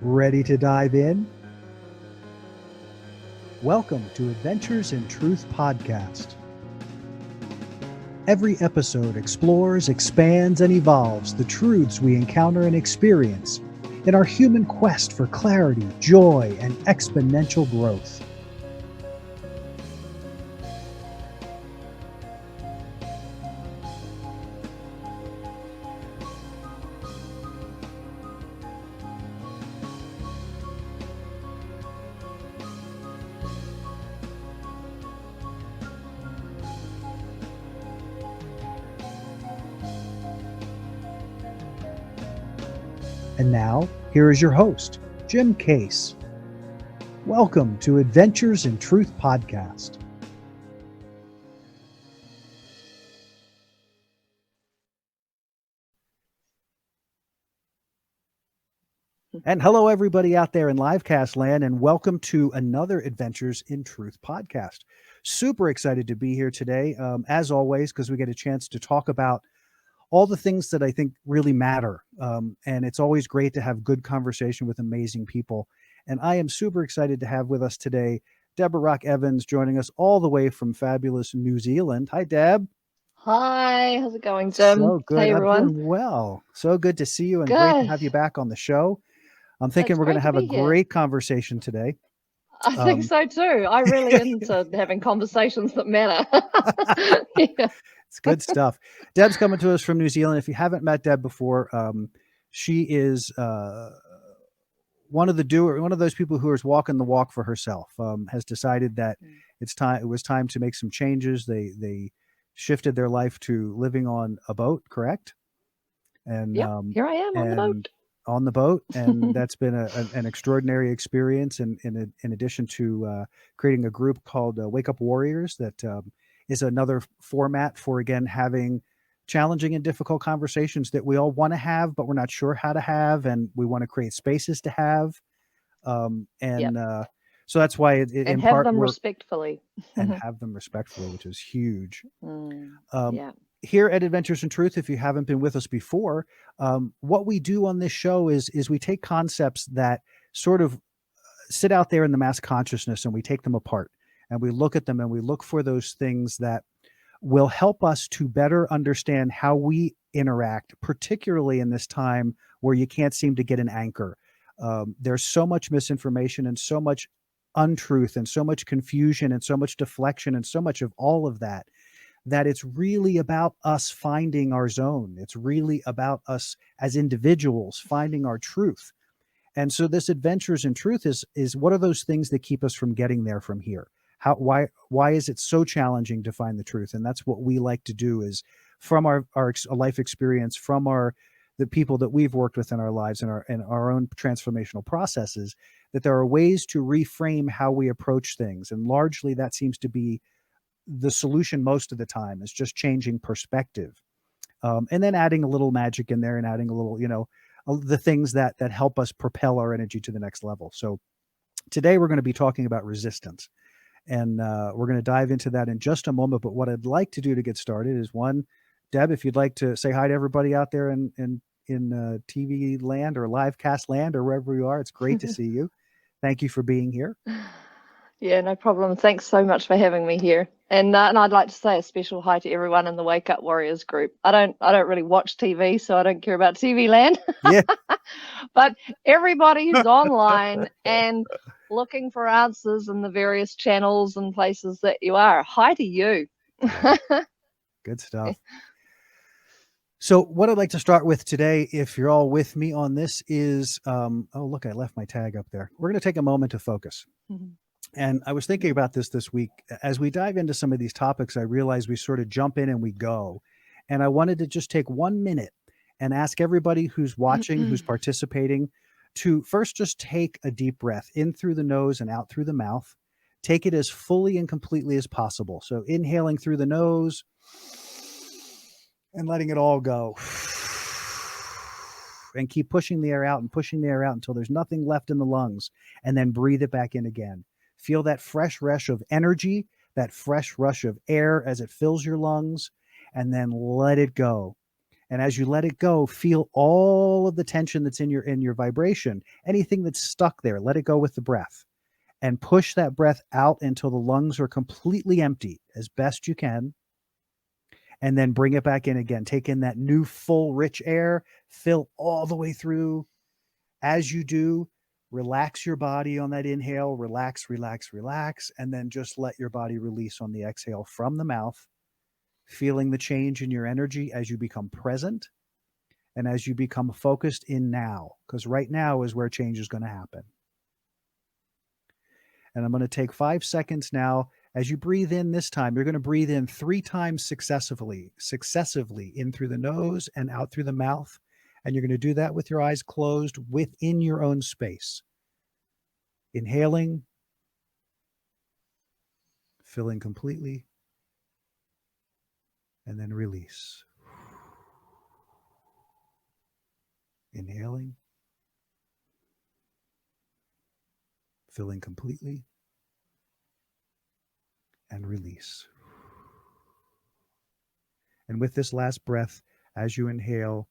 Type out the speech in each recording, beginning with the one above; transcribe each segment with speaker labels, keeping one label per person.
Speaker 1: Ready to dive in? Welcome to Adventures in Truth podcast. Every episode explores, expands, and evolves the truths we encounter and experience in our human quest for clarity, joy, and exponential growth. And now, here is your host, Jim Case. Welcome to Adventures in Truth podcast. And hello, everybody out there in LiveCast land, and welcome to another Adventures in Truth podcast. Super excited to be here today, as always, because we get a chance to talk about all the things that I think really matter. And it's always great to have good conversation with amazing people. And I am super excited to have with us today, Debra Rock-Evans, joining us all the way from fabulous New Zealand. Hi, Deb.
Speaker 2: Hi, how's it going, Jim?
Speaker 1: So good.
Speaker 2: Hey,
Speaker 1: I'm
Speaker 2: everyone.
Speaker 1: doing well. So good to see you and
Speaker 2: Good.
Speaker 1: great to have you back on the show. I'm thinking
Speaker 2: It's
Speaker 1: we're going to
Speaker 2: great
Speaker 1: have a
Speaker 2: be here.
Speaker 1: great conversation today.
Speaker 2: I think so too. I really into having conversations that matter. Yeah.
Speaker 1: It's good stuff. Deb's coming to us from New Zealand. If you haven't met Deb before, she is one of those people who is walking the walk for herself. Has decided that it was time to make some changes. They shifted their life to living on a boat, correct? And
Speaker 2: Yep, here I am
Speaker 1: on the boat, and that's been an extraordinary experience. And in addition to creating a group called Wake Up Warriors, that is another format for, again, having challenging and difficult conversations that we all want to have, but we're not sure how to have, and we want to create spaces to have. So that's why
Speaker 2: and
Speaker 1: in
Speaker 2: have
Speaker 1: part
Speaker 2: them
Speaker 1: we're
Speaker 2: respectfully.
Speaker 1: and have them respectfully, which is huge.
Speaker 2: Yeah.
Speaker 1: Here at Adventures in Truth, if you haven't been with us before, what we do on this show is we take concepts that sort of sit out there in the mass consciousness, and we take them apart and we look at them and we look for those things that will help us to better understand how we interact, particularly in this time where you can't seem to get an anchor. There's so much misinformation and so much untruth and so much confusion and so much deflection and so much of all of that it's really about us finding our zone. It's really about us as individuals finding our truth. And so this Adventures in Truth is what are those things that keep us from getting there from here? Why is it so challenging to find the truth? And that's what we like to do, is from our life experience, from the people that we've worked with in our lives and our own transformational processes, that there are ways to reframe how we approach things. And largely that seems to be the solution most of the time, is just changing perspective. And then adding a little magic in there and adding a little, the things that help us propel our energy to the next level. So today we're going to be talking about resistance. And we're going to dive into that in just a moment. But what I'd like to do to get started is, one, Deb, if you'd like to say hi to everybody out there in TV land or LiveCast land or wherever you are, it's great to see you. Thank you for being here.
Speaker 2: Yeah, no problem. Thanks so much for having me here. And I'd like to say a special hi to everyone in the Wake Up Warriors group. I don't really watch TV, so I don't care about TV land.
Speaker 1: Yeah.
Speaker 2: But everybody who's online and looking for answers in the various channels and places that you are, hi to you.
Speaker 1: Good stuff. So what I'd like to start with today, if you're all with me on this, is, oh, look, I left my tag up there. We're going to take a moment to focus. And I was thinking about this week. As we dive into some of these topics, I realize we sort of jump in and we go. And I wanted to just take 1 minute and ask everybody who's watching, who's participating, to first just take a deep breath in through the nose and out through the mouth. Take it as fully and completely as possible. So inhaling through the nose and letting it all go. And keep pushing the air out and pushing the air out until there's nothing left in the lungs. And then breathe it back in again. Feel that fresh rush of energy, that fresh rush of air as it fills your lungs, and then let it go. And as you let it go, feel all of the tension that's in your vibration. Anything that's stuck there, let it go with the breath. And push that breath out until the lungs are completely empty as best you can. And then bring it back in again. Take in that new, full, rich air. Fill all the way through. As you do, relax your body on that inhale. Relax, relax, relax. And then just let your body release on the exhale from the mouth. Feeling the change in your energy as you become present and as you become focused in now. Because right now is where change is going to happen. And I'm going to take 5 seconds now. As you breathe in this time, you're going to breathe in 3 times successively in through the nose and out through the mouth. And you're going to do that with your eyes closed within your own space. Inhaling, filling completely, and then release. Inhaling, filling completely, and release. And with this last breath, as you inhale,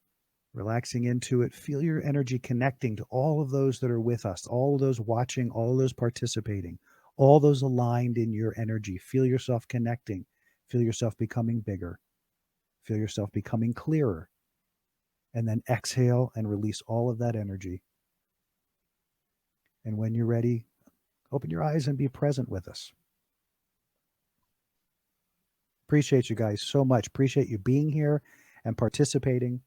Speaker 1: relaxing into it, feel your energy connecting to all of those that are with us, all of those watching, all of those participating, all those aligned in your energy. Feel yourself connecting. Feel yourself becoming bigger. Feel yourself becoming clearer. And then exhale and release all of that energy. And when you're ready, open your eyes and be present with us. Appreciate you guys so much. Appreciate you being here and participating.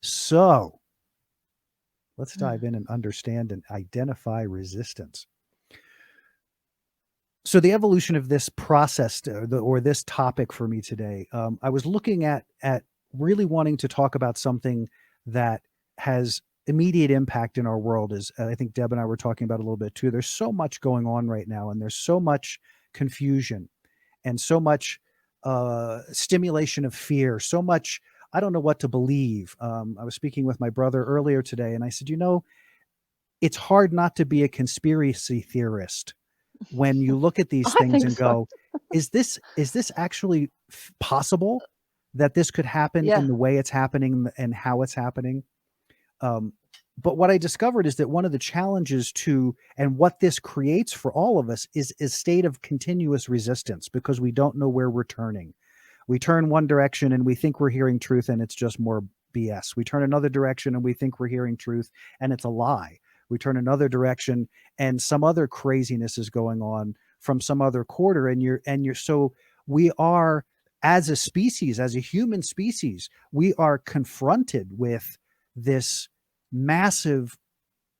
Speaker 1: So let's dive in and understand and identify resistance. So the evolution of this process or this topic for me today, I was looking at really wanting to talk about something that has immediate impact in our world. As I think Deb and I were talking about a little bit too. There's so much going on right now, and there's so much confusion and so much stimulation of fear, so much, I don't know what to believe. I was speaking with my brother earlier today, and I said, it's hard not to be a conspiracy theorist when you look at these things and go, is this actually possible that this could happen in the way it's happening and how it's happening? But what I discovered is that one of the challenges and what this creates for all of us is a state of continuous resistance, because we don't know where we're turning. We turn one direction and we think we're hearing truth, and it's just more BS. We turn another direction and we think we're hearing truth, and it's a lie. We turn another direction and some other craziness is going on from some other quarter. So we are, as a species, as a human species, we are confronted with this massive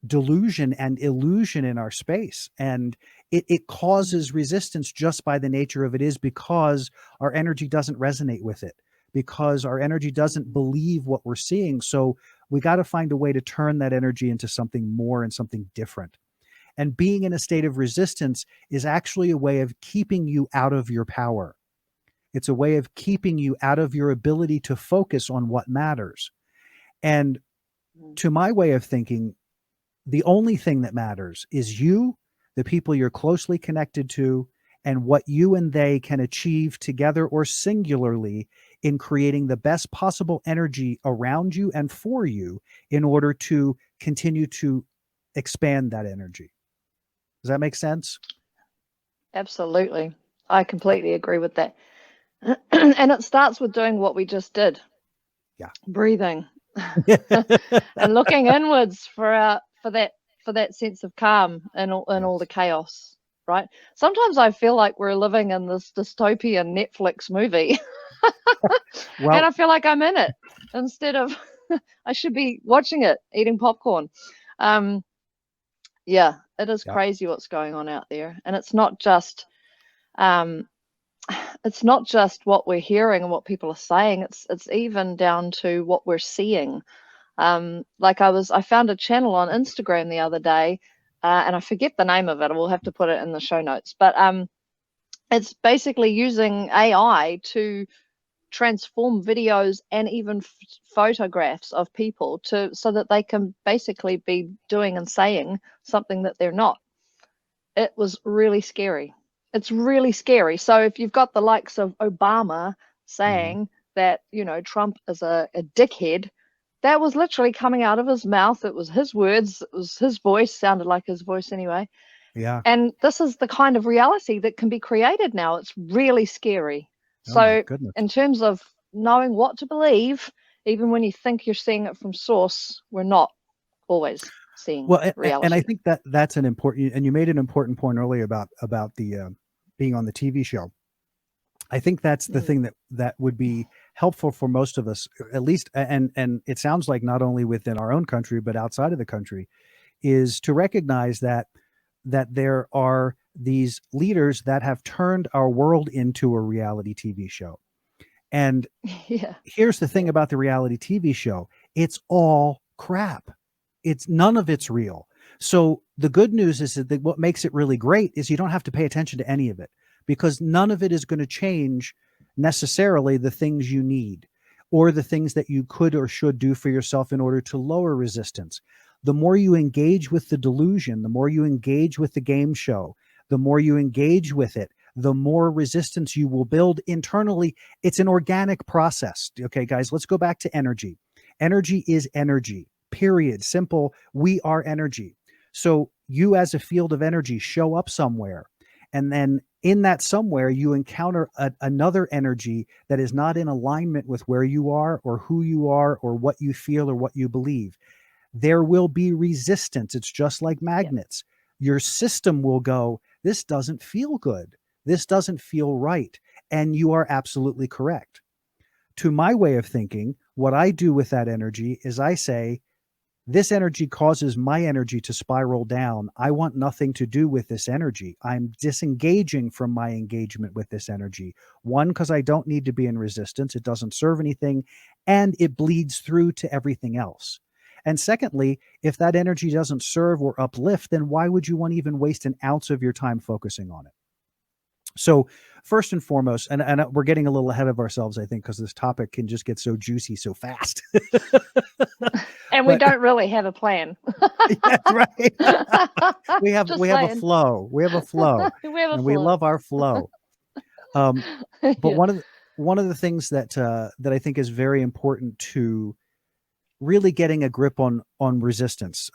Speaker 1: delusion and illusion in our space. And it causes resistance just by the nature of it, is because our energy doesn't resonate with it, because our energy doesn't believe what we're seeing. So we got to find a way to turn that energy into something more and something different. And being in a state of resistance is actually a way of keeping you out of your power. It's a way of keeping you out of your ability to focus on what matters. And to my way of thinking, the only thing that matters is you, the people you're closely connected to, and what you and they can achieve together or singularly in creating the best possible energy around you and for you in order to continue to expand that energy. Does that make sense?
Speaker 2: Absolutely. I completely agree with that. And it starts with doing what we just did.
Speaker 1: Yeah.
Speaker 2: Breathing. And looking inwards for that sense of calm in all the chaos, right? Sometimes I feel like we're living in this dystopian Netflix movie.
Speaker 1: Well,
Speaker 2: and I feel like I'm in it instead of I should be watching it, eating popcorn. Yeah, it is crazy what's going on out there. And it's not just what we're hearing and what people are saying. It's even down to what we're seeing. Like I found a channel on Instagram the other day, and I forget the name of it. We'll have to put it in the show notes. But it's basically using AI to transform videos and even photographs of people so that they can basically be doing and saying something that they're not. It was really scary. It's really scary. So if you've got the likes of Obama saying that, Trump is a dickhead, that was literally coming out of his mouth. It was his words. It was his voice, sounded like his voice anyway.
Speaker 1: Yeah.
Speaker 2: And this is the kind of reality that can be created now. It's really scary.
Speaker 1: Oh my
Speaker 2: So
Speaker 1: goodness.
Speaker 2: in terms of knowing what to believe, even when you think you're seeing it from source, we're not always seeing
Speaker 1: Well, and I
Speaker 2: reality.
Speaker 1: think that's an important, and you made an important point earlier about the being on the TV show. I think that's the thing that would be helpful for most of us, at least, and it sounds like not only within our own country but outside of the country, is to recognize that there are these leaders that have turned our world into a reality TV show. And
Speaker 2: Yeah.
Speaker 1: here's the thing about the reality TV show. It's all crap. None of it's real. So the good news is that what makes it really great is you don't have to pay attention to any of it, because none of it is going to change necessarily the things you need or the things that you could or should do for yourself in order to lower resistance. The more you engage with the delusion, the more you engage with the game show, the more you engage with it, the more resistance you will build internally. It's an organic process. Okay, guys, let's go back to energy. Energy is energy, period. Simple. We are energy. So you, as a field of energy, show up somewhere, and then in that somewhere you encounter another energy that is not in alignment with where you are or who you are or what you feel or what you believe. There will be resistance. It's just like magnets. Your system will go, this doesn't feel good. This doesn't feel right. And you are absolutely correct. To my way of thinking, what I do with that energy is I say, this energy causes my energy to spiral down. I want nothing to do with this energy. I'm disengaging from my engagement with this energy. One, because I don't need to be in resistance. It doesn't serve anything, and it bleeds through to everything else. And secondly, if that energy doesn't serve or uplift, then why would you want to even waste an ounce of your time focusing on it? So first and foremost, and we're getting a little ahead of ourselves, I think, because this topic can just get so juicy so fast.
Speaker 2: And we don't really have a plan.
Speaker 1: That's right. we have
Speaker 2: Just
Speaker 1: a
Speaker 2: saying.
Speaker 1: flow. We have a flow,
Speaker 2: We have a
Speaker 1: and we
Speaker 2: flow.
Speaker 1: love our flow. But
Speaker 2: Yeah.
Speaker 1: one of the things that I think is very important to really getting a grip on resistance,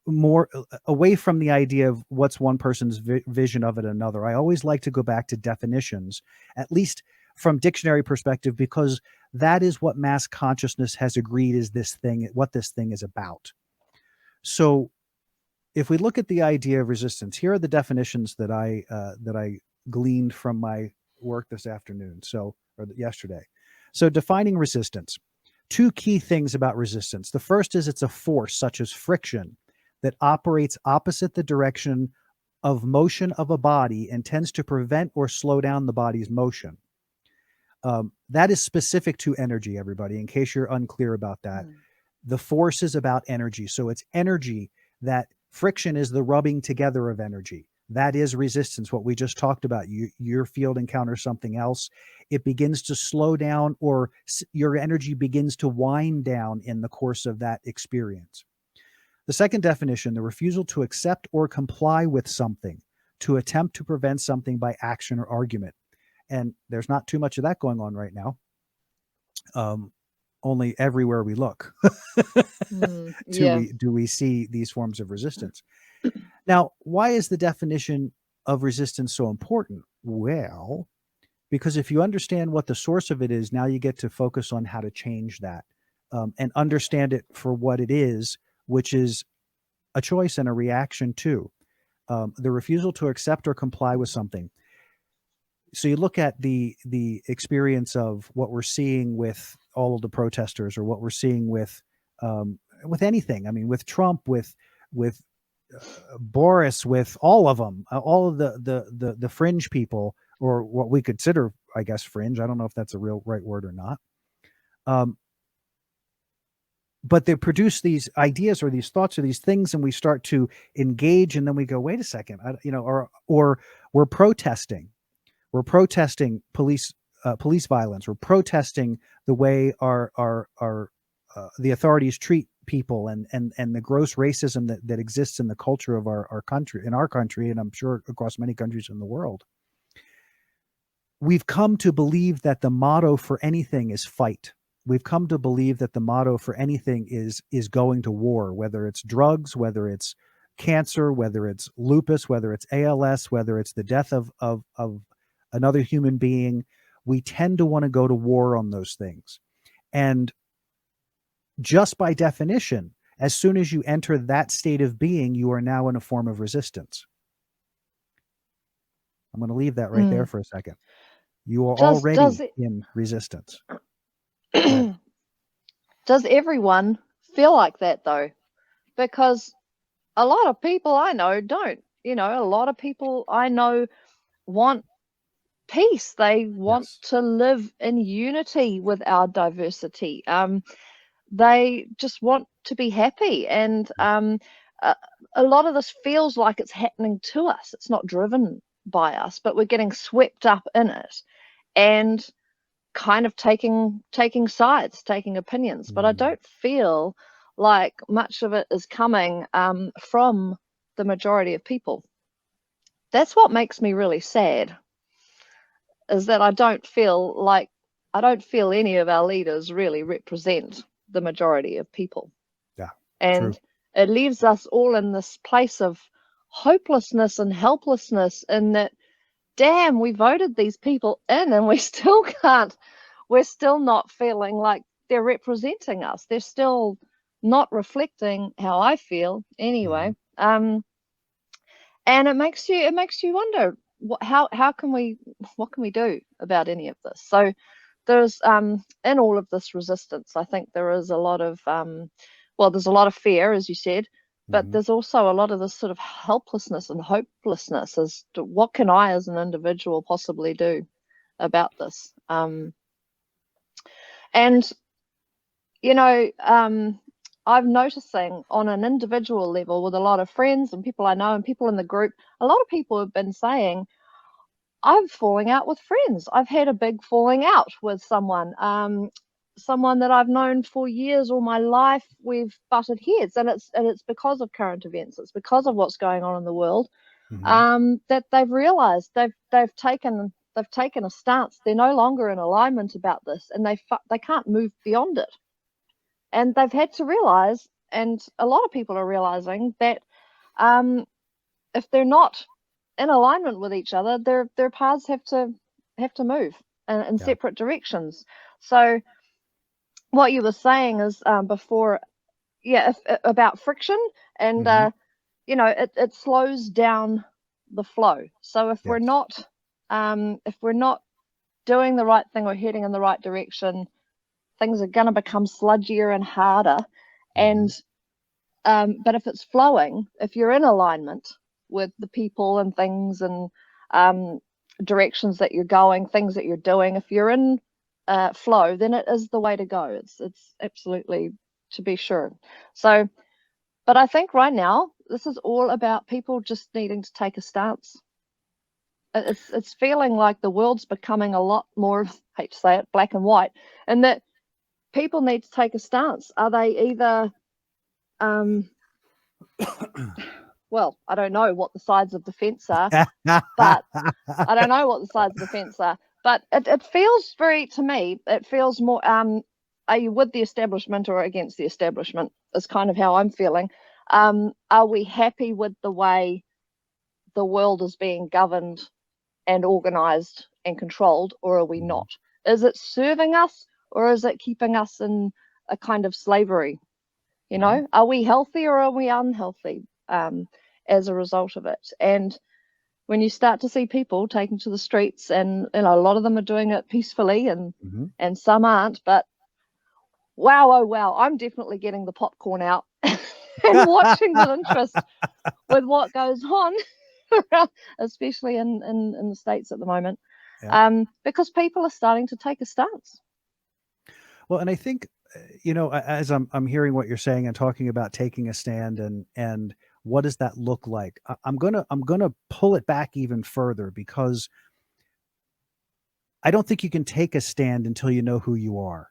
Speaker 1: more away from the idea of what's one person's vision of it another. I always like to go back to definitions, at least from dictionary perspective, because that is what mass consciousness has agreed is what this thing is about. So if we look at the idea of resistance, here are the definitions that I gleaned from my work this afternoon, or yesterday. So defining resistance. Two key things about resistance. The first is it's a force, such as friction, that operates opposite the direction of motion of a body and tends to prevent or slow down the body's motion. That is specific to energy, everybody, in case you're unclear about that. The force is about energy. So it's energy. That friction is the rubbing together of energy. That is resistance, what we just talked about. Your field encounters something else. It begins to slow down, or your energy begins to wind down in the course of that experience. The second definition, the refusal to accept or comply with something, to attempt to prevent something by action or argument. And there's not too much of that going on right now. Only everywhere we look do we see these forms of resistance. Now, why is the definition of resistance so important? Well, because if you understand what the source of it is, now you get to focus on how to change that, and understand it for what it is, which is a choice and a reaction to the refusal to accept or comply with something. So you look at the experience of what we're seeing with all of the protesters, or what we're seeing with anything. I mean, with Trump, with Boris, with all of them, all of the fringe people, or what we consider, I guess, fringe. I don't know if that's a real right word or not. But they produce these ideas or these thoughts or these things, and we start to engage, and then we go, wait a second, or we're protesting. We're protesting police violence. We're protesting the way the authorities treat people, and the gross racism that exists in the culture of our country, and I'm sure across many countries in the world. we've come to believe that the motto for anything is fight. We've come to believe that the motto for anything is going to war, whether it's drugs, whether it's cancer, whether it's lupus, whether it's ALS, whether it's the death of another human being. We tend to want to go to war on those things. And just by definition, as soon as you enter that state of being, you are now in a form of resistance. I'm going to leave that right there for a second. You are already in resistance.
Speaker 2: Does everyone feel like that though? Because a lot of people I know don't. You know, a lot of people I know want peace. They want to live in unity with our diversity. They just want to be happy. And a lot of this feels like it's happening to us. It's not driven by us, but we're getting swept up in it and kind of taking sides, taking opinions. But I don't feel like much of it is coming from the majority of people. That's what makes me really sad, is that I don't feel any of our leaders really represent the majority of people.
Speaker 1: Yeah.
Speaker 2: And it leaves us all in this place of hopelessness and helplessness, in that, damn, we voted these people in and we're still not feeling like they're representing us. They're still not reflecting how I feel anyway. And it makes you wonder, what can we do about any of this? So there's in all of this resistance, I think there is a lot of there's a lot of fear, as you said, but there's also a lot of this sort of helplessness and hopelessness as to what can I as an individual possibly do about this. And you know, I'm noticing on an individual level with a lot of friends and people I know and people in the group, a lot of people have been saying, I'm falling out with friends. I've had a big falling out with someone that I've known for years, all my life. We've butted heads, and it's because of current events. It's because of what's going on in the world, that they've realized they've taken a stance. They're no longer in alignment about this, and they can't move beyond it. And they've had to realize, and a lot of people are realizing, that if they're not in alignment with each other, their paths have to move in separate directions. So what you were saying is before, about friction, and it slows down the flow. So if we're not doing the right thing or heading in the right direction, things are going to become sludgier and harder. And but if it's flowing, if you're in alignment with the people and things and directions that you're going, things that you're doing, if you're in flow, then it is the way to go. It's absolutely, to be sure. So, but I think right now this is all about people just needing to take a stance. It's feeling like the world's becoming a lot more, I hate to say it, black and white, and that people need to take a stance. Are they either well, I don't know what the sides of the fence are, but I don't know what the sides of the fence are. But it feels to me, it feels more, are you with the establishment or against the establishment, is kind of how I'm feeling. Are we happy with the way the world is being governed and organized and controlled, or are we not? Is it serving us, or is it keeping us in a kind of slavery? You know, are we healthy or are we unhealthy as a result of it? And when you start to see people taking to the streets, and a lot of them are doing it peacefully, and some aren't, but wow, oh wow, I'm definitely getting the popcorn out and watching with interest with what goes on, especially in the States at the moment, because people are starting to take a stance.
Speaker 1: Well, and I think, as I'm hearing what you're saying and talking about taking a stand and what does that look like, I'm gonna pull it back even further, because I don't think you can take a stand until you know who you are.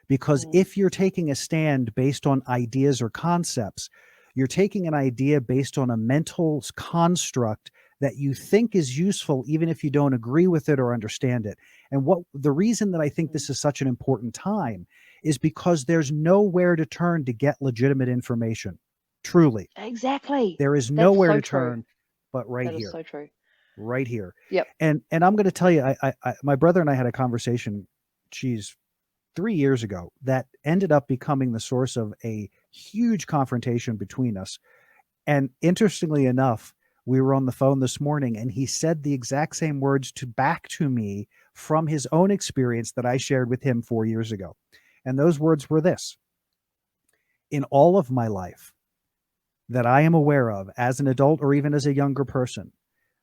Speaker 1: Because if you're taking a stand based on ideas or concepts, you're taking an idea based on a mental construct that you think is useful, even if you don't agree with it or understand it. And the reason that I think this is such an important time is because there's nowhere to turn to get legitimate information. Truly,
Speaker 2: Exactly.
Speaker 1: there is
Speaker 2: That's
Speaker 1: nowhere
Speaker 2: so
Speaker 1: to
Speaker 2: true.
Speaker 1: turn but right
Speaker 2: That is
Speaker 1: here,
Speaker 2: so true.
Speaker 1: right here.
Speaker 2: Yep.
Speaker 1: And I'm going to tell you, my brother and I had a conversation, geez, 3 years ago that ended up becoming the source of a huge confrontation between us. And interestingly enough, we were on the phone this morning and he said the exact same words back to me from his own experience that I shared with him 4 years ago. And those words were this: in all of my life that I am aware of as an adult or even as a younger person,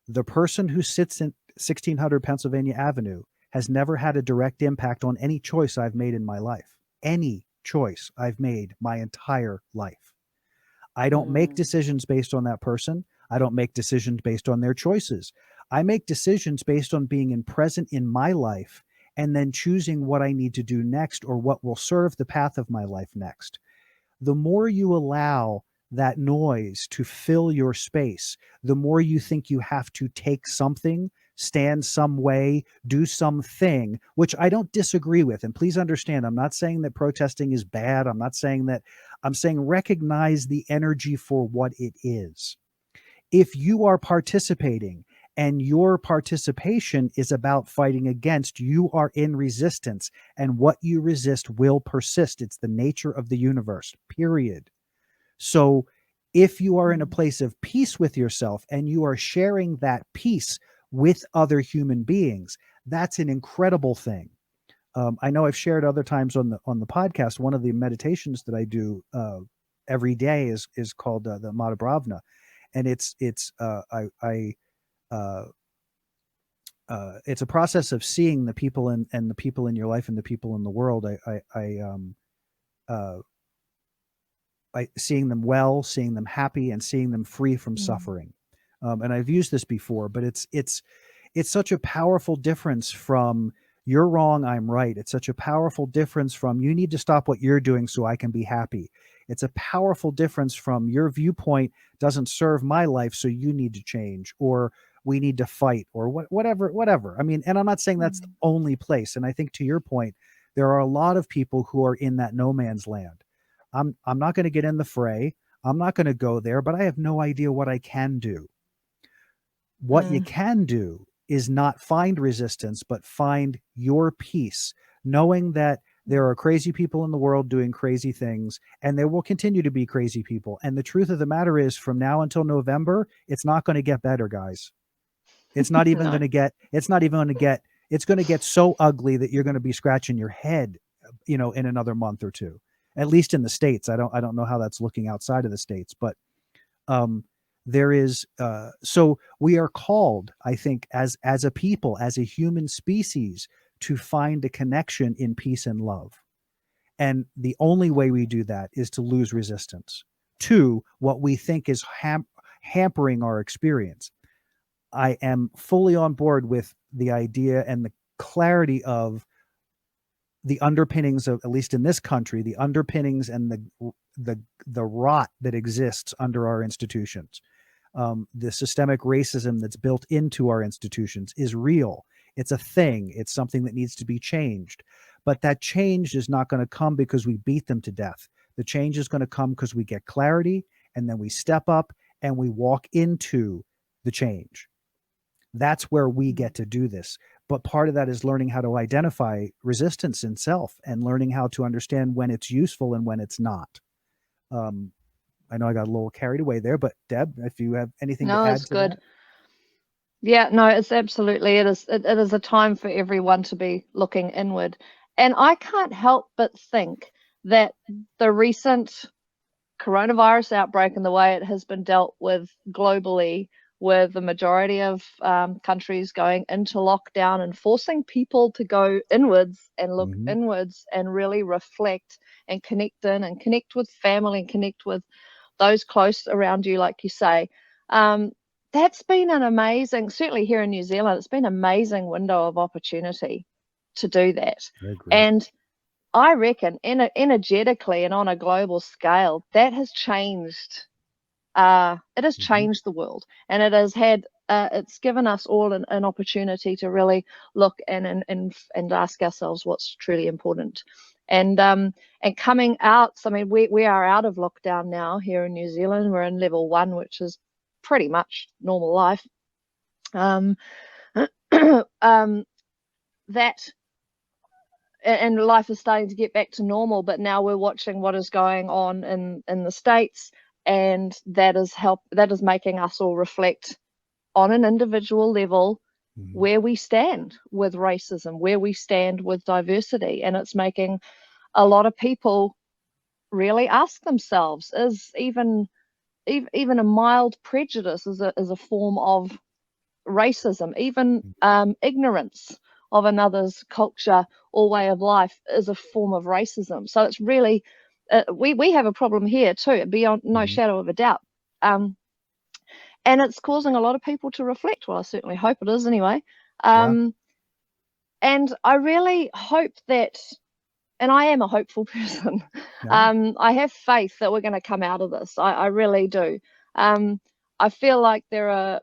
Speaker 1: the person who sits in 1600 Pennsylvania Avenue has never had a direct impact on any choice I've made in my life. Any choice I've made my entire life. I don't make decisions based on that person. I don't make decisions based on their choices. I make decisions based on being present in my life and then choosing what I need to do next or what will serve the path of my life next. The more you allow that noise to fill your space, the more you think you have to take something, stand some way, do something, which I don't disagree with. And please understand, I'm not saying that protesting is bad. I'm not saying that. I'm saying recognize the energy for what it is. If you are participating and your participation is about fighting against, you are in resistance, and what you resist will persist. It's the nature of the universe, period. So if you are in a place of peace with yourself and you are sharing that peace with other human beings, that's an incredible thing. I know I've shared other times on the podcast. One of the meditations that I do every day is called the Mata Bhavna, and it's it's a process of seeing the people and the people in your life and the people in the world. Seeing them well, seeing them happy, and seeing them free from suffering. And I've used this before, but it's such a powerful difference from you're wrong, I'm right. It's such a powerful difference from you need to stop what you're doing so I can be happy. It's a powerful difference from your viewpoint doesn't serve my life, so you need to change, or we need to fight, or whatever. I mean, and I'm not saying that's the only place. And I think to your point, there are a lot of people who are in that no man's land. I'm not going to get in the fray. I'm not going to go there, but I have no idea what I can do. What you can do is not find resistance, but find your peace, knowing that there are crazy people in the world doing crazy things, and there will continue to be crazy people. And the truth of the matter is, from now until November, it's not going to get better, guys. It's not even going to get, it's going to get so ugly that you're going to be scratching your head, in another month or two, at least in the States. I don't know how that's looking outside of the States, but there is, so we are called, I think, as a people, as a human species, to find a connection in peace and love. And the only way we do that is to lose resistance to what we think is hampering our experience. I am fully on board with the idea and the clarity of the underpinnings of, at least in this country, the underpinnings and the rot that exists under our institutions. The systemic racism that's built into our institutions is real. It's a thing. It's something that needs to be changed. But that change is not going to come because we beat them to death. The change is going to come because we get clarity, and then we step up and we walk into the change. That's where we get to do this. But part of that is learning how to identify resistance in self and learning how to understand when it's useful and when it's not. I know I got a little carried away there, but Deb, if you have anything to
Speaker 2: No,
Speaker 1: add
Speaker 2: it's
Speaker 1: to
Speaker 2: good.
Speaker 1: that.
Speaker 2: Yeah, no, it's absolutely, it is a time for everyone to be looking inward. And I can't help but think that the recent coronavirus outbreak and the way it has been dealt with globally, with the majority of countries going into lockdown and forcing people to go inwards and look
Speaker 1: Mm-hmm.
Speaker 2: inwards and really reflect and connect in and connect with family and connect with those close around you, like you say. That's been an amazing, certainly here in New Zealand, it's been an amazing window of opportunity to do that.
Speaker 1: I agree.
Speaker 2: And I reckon energetically and on a global scale, that has changed. It has
Speaker 1: Mm-hmm.
Speaker 2: changed the world, and it has had it's given us all an opportunity to really look and ask ourselves what's truly important. And coming out, so I mean, we are out of lockdown now here in New Zealand. We're in level 1, which is pretty much normal life. That and life is starting to get back to normal, but now we're watching what is going on in the States, and that is making us all reflect on an individual level where we stand with racism, where we stand with diversity. And it's making a lot of people really ask themselves, is even a mild prejudice is a form of racism? Even ignorance of another's culture or way of life is a form of racism. So it's really, we have a problem here too, beyond no shadow of a doubt. And it's causing a lot of people to reflect. Well, I certainly hope it is anyway. And I really hope that, and I am a hopeful person. I have faith that we're going to come out of this. I really do. I feel like there are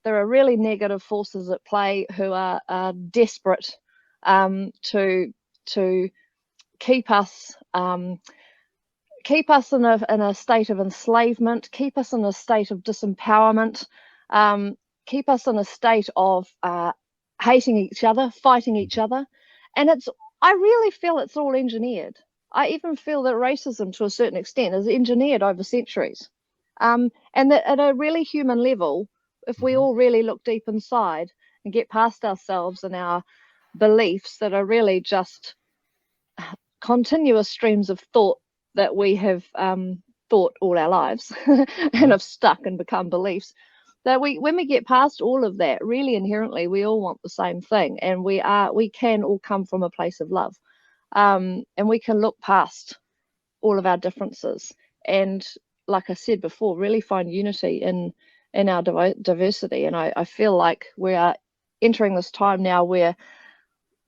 Speaker 2: really negative forces at play who are desperate to keep us in a state of enslavement, keep us in a state of disempowerment, keep us in a state of hating each other, fighting each other. And I really feel it's all engineered. I even feel that racism, to a certain extent, is engineered over centuries. And that at a really human level, if we all really look deep inside and get past ourselves and our beliefs that are really just continuous streams of thought that we have thought all our lives and have stuck and become beliefs, that when we get past all of that, really inherently we all want the same thing, and we can all come from a place of love, and we can look past all of our differences, and like I said before, really find unity in our diversity. And I feel like we are entering this time now where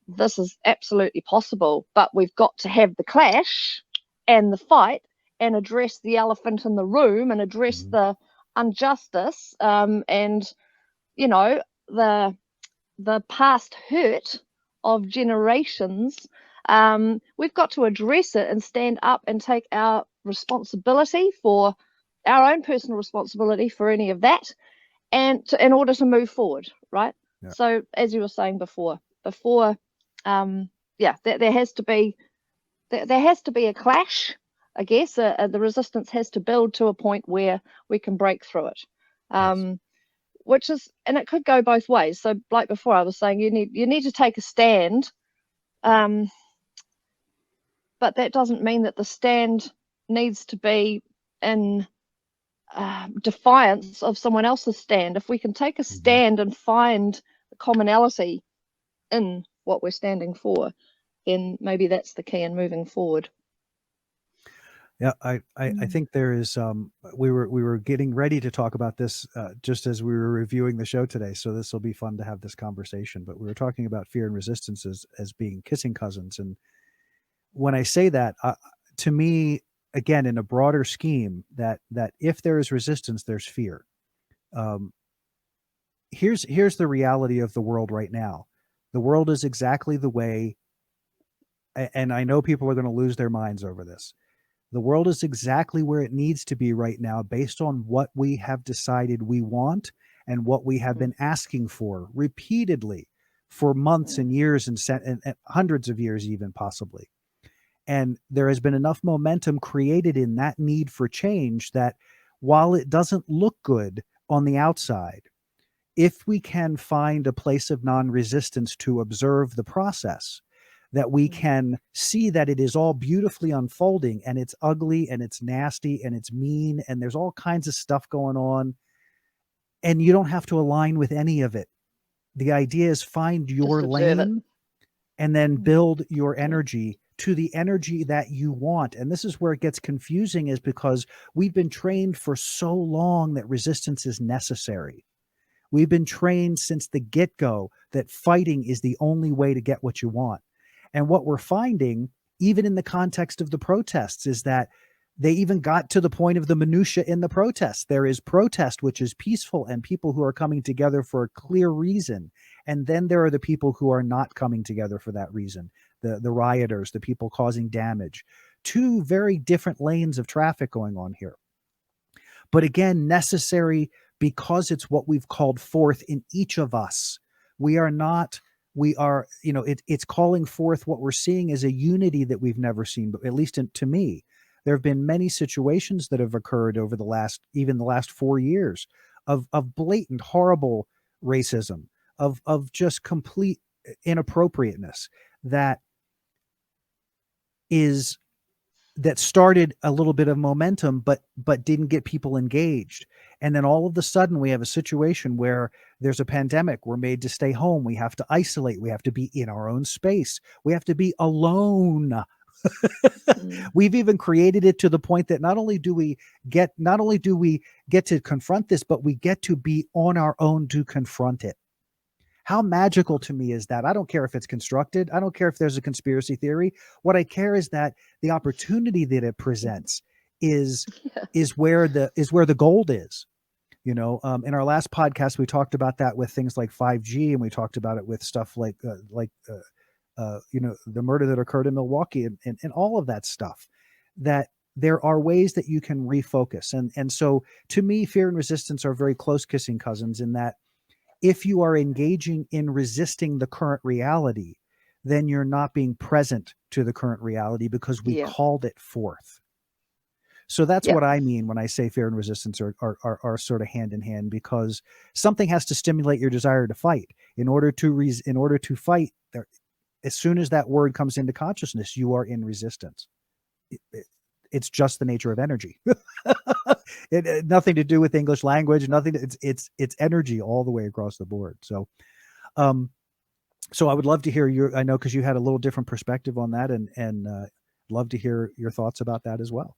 Speaker 2: this is absolutely possible, but we've got to have the clash and the fight and address the elephant in the room and address the injustice, and the past hurt of generations. We've got to address it and stand up and take our responsibility, for our own personal responsibility for any of that, and in order to move forward, right? So as you were saying before, there has to be a clash, I guess. The resistance has to build to a point where we can break through it, which is, and it could go both ways. So like before, I was saying you need to take a stand, but that doesn't mean that the stand needs to be in defiance of someone else's stand. If we can take a stand and find the commonality in what we're standing for, then maybe that's the key in moving forward.
Speaker 1: Yeah, I think there is. We were getting ready to talk about this just as we were reviewing the show today, so this will be fun to have this conversation. But we were talking about fear and resistance as being kissing cousins, and when I say that, to me, again, in a broader scheme, that if there is resistance, there's fear. Here's the reality of the world right now. The world is exactly the way, and I know people are going to lose their minds over this. The world is exactly where it needs to be right now, based on what we have decided we want and what we have been asking for repeatedly for months and years and hundreds of years, even possibly. And there has been enough momentum created in that need for change that while it doesn't look good on the outside, if we can find a place of non-resistance to observe the process, that we can see that it is all beautifully unfolding, and it's ugly and it's nasty and it's mean and there's all kinds of stuff going on, and you don't have to align with any of it. The idea is find your lane and then build your energy to the energy that you want. And this is where it gets confusing, is because we've been trained for so long that resistance is necessary. We've been trained since the get-go that fighting is the only way to get what you want. And what we're finding, even in the context of the protests, is that They even got to the point of the minutia in the protest. There is protest, which is peaceful, and people who are coming together for a clear reason. And then there are the people who are not coming together for that reason. The rioters, the people causing damage. Two very different lanes of traffic going on here. But again, necessary because it's what we've called forth in each of us. We are, it's calling forth what we're seeing as a unity that we've never seen, but at least to me. There have been many situations that have occurred over the last 4 years of blatant, horrible racism, of just complete inappropriateness that started a little bit of momentum, but didn't get people engaged. And then all of a sudden we have a situation where there's a pandemic. We're made to stay home. We have to isolate. We have to be in our own space. We have to be alone. We've even created it to the point that not only do we get to confront this, but we get to be on our own to confront it. How magical to me is that? I don't care if it's constructed. I don't care if there's a conspiracy theory. What I care is that the opportunity that it presents is where the gold is. In our last podcast, we talked about that with things like 5G, and we talked about it with stuff like the murder that occurred in Milwaukee and all of that stuff, that there are ways that you can refocus. And so to me, fear and resistance are very close kissing cousins, in that if you are engaging in resisting the current reality, then you're not being present to the current reality because we called it forth. So that's what I mean when I say fear and resistance are sort of hand in hand, because something has to stimulate your desire to fight. In order to fight, as soon as that word comes into consciousness, you are in resistance. It's just the nature of energy. It nothing to do with English language. Nothing. It's energy all the way across the board. So, so I would love to hear I know, because you had a little different perspective on that, and love to hear your thoughts about that as well.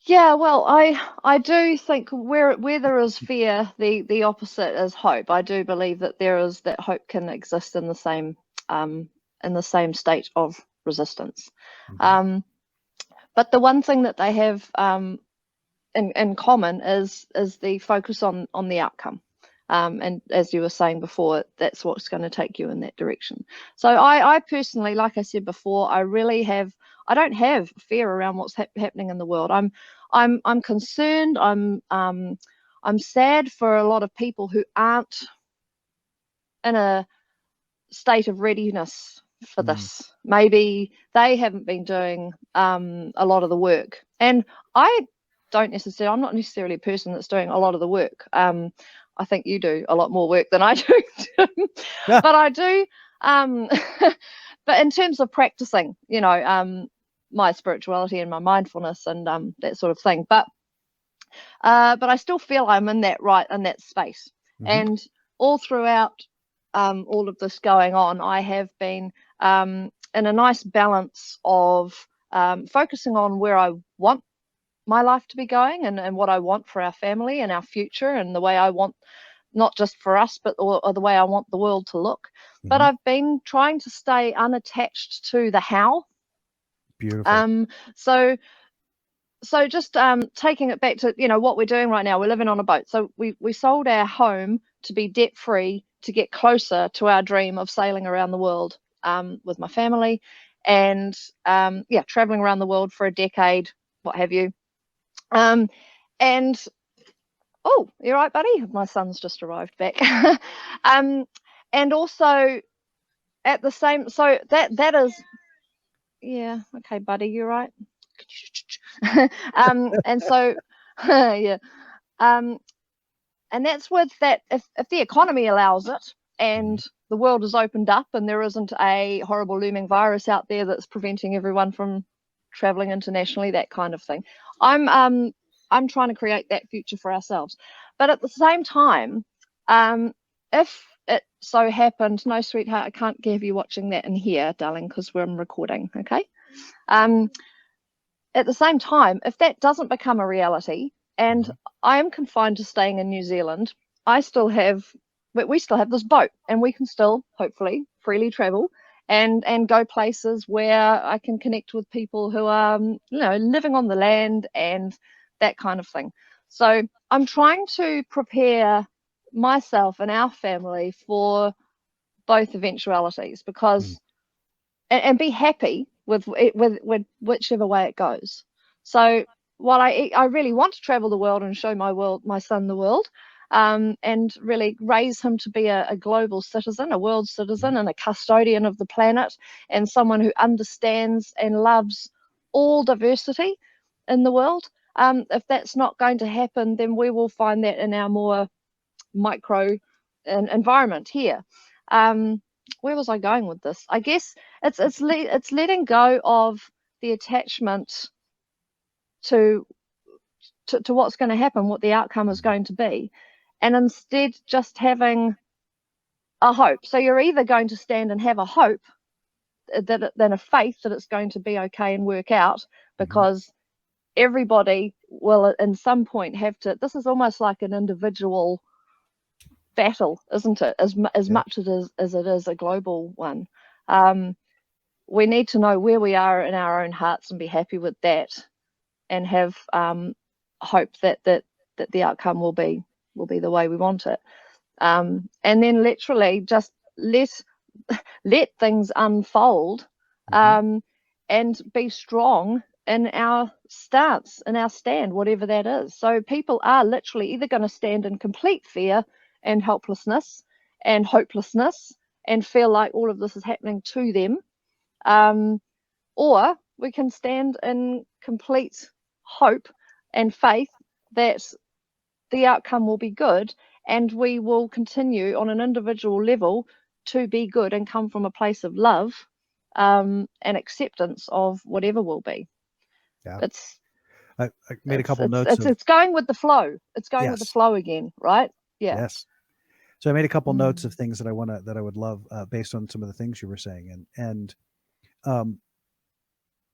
Speaker 2: Yeah, well, I do think where there is fear, the opposite is hope. I do believe that that hope can exist in the same state of resistance.
Speaker 1: Mm-hmm.
Speaker 2: But the one thing that they have in common is the focus on the outcome. And as you were saying before, that's what's going to take you in that direction. So I personally, like I said before, I don't have fear around what's happening in the world. I'm concerned. I'm sad for a lot of people who aren't in a state of readiness for this. Maybe they haven't been doing a lot of the work, and I'm not necessarily a person that's doing a lot of the work. I think you do a lot more work than I do. But I do but in terms of practicing, my spirituality and my mindfulness and that sort of thing, but I still feel I'm in that space. Mm-hmm. And all throughout all of this going on, I have been in a nice balance of focusing on where I want my life to be going, and what I want for our family and our future, and the way I want, not just for us, but or the way I want the world to look. Mm-hmm. But I've been trying to stay unattached to the how.
Speaker 1: Beautiful.
Speaker 2: So just taking it back to what we're doing right now. We're living on a boat. So we sold our home to be debt free, to get closer to our dream of sailing around the world with my family, and traveling around the world for a decade, what have you. And oh, you're right, buddy. My son's just arrived back. And also at the same, so that is, yeah, okay, buddy, you're right. And so yeah, and that's with that. If the economy allows it, and the world is opened up, and there isn't a horrible looming virus out there that's preventing everyone from traveling internationally, that kind of thing, I'm trying to create that future for ourselves. But at the same time, if it so happened, no, sweetheart, I can't have you watching that in here, darling, because we're recording, okay? At the same time, if that doesn't become a reality, and I am confined to staying in New Zealand, we still have this boat, and we can still hopefully freely travel. and go places where I can connect with people who are, living on the land and that kind of thing. So I'm trying to prepare myself and our family for both eventualities, because and be happy with whichever way it goes. So while I really want to travel the world and show my son the world, and really raise him to be a global citizen, a world citizen, and a custodian of the planet, and someone who understands and loves all diversity in the world. If that's not going to happen, then we will find that in our more micro environment here. Where was I going with this? I guess it's letting go of the attachment to what's going to happen, what the outcome is going to be, and instead just having a hope. So you're either going to stand and have a hope than a faith that it's going to be okay and work out, because everybody will at some point have to. This is almost like an individual battle, isn't it? As much as it is a global one. We need to know where we are in our own hearts and be happy with that, and have hope that the outcome will be the way we want it. And then literally just let things unfold, and be strong in our stance, in our stand, whatever that is. So people are literally either going to stand in complete fear and helplessness and hopelessness and feel like all of this is happening to them, or we can stand in complete hope and faith that the outcome will be good, and we will continue on an individual level to be good and come from a place of love, and acceptance of whatever will be.
Speaker 1: Yeah.
Speaker 2: It's
Speaker 1: I made a couple notes.
Speaker 2: It's going with the flow. It's going with the flow again, right? Yeah.
Speaker 1: Yes. So I made a couple notes of things that I would love, based on some of the things you were saying. And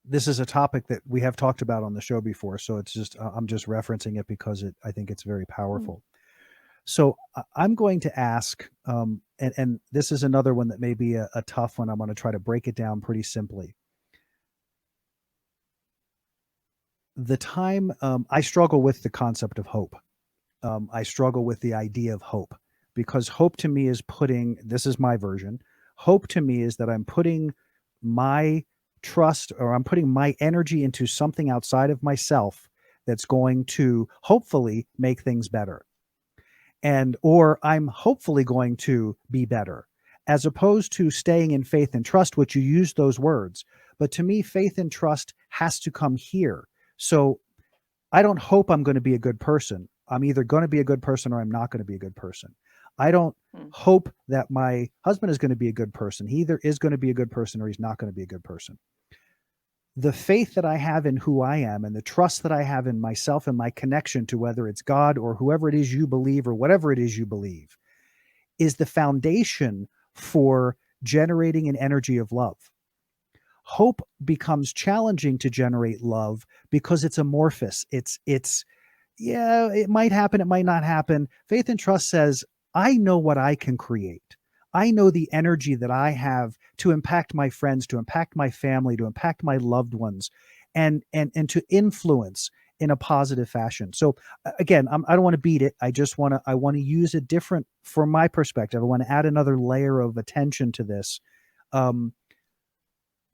Speaker 1: this is a topic that we have talked about on the show before. So it's just, I'm just referencing it because I think it's very powerful. So I'm going to ask, and this is another one that may be a tough one. I'm going to try to break it down pretty simply. The time, I struggle with the concept of hope. I struggle with the idea of hope, because hope to me is this is my version. Hope to me is that I'm putting my trust, or I'm putting my energy into something outside of myself that's going to hopefully make things better. Or I'm hopefully going to be better, as opposed to staying in faith and trust, which you use those words. But to me, faith and trust has to come here. So I don't hope I'm going to be a good person. I'm either going to be a good person or I'm not going to be a good person. I don't hope that my husband is going to be a good person. He either is going to be a good person or he's not going to be a good person. The faith that I have in who I am, and the trust that I have in myself and my connection to whether it's God or whoever it is you believe, or whatever it is you believe, is the foundation for generating an energy of love. Hope becomes challenging to generate love because it's amorphous. It's it might happen, it might not happen. Faith and trust says, I know what I can create. I know the energy that I have to impact my friends, to impact my family, to impact my loved ones, and to influence in a positive fashion. So again, I don't want to beat it. I want to use a different, from my perspective, I want to add another layer of attention to this,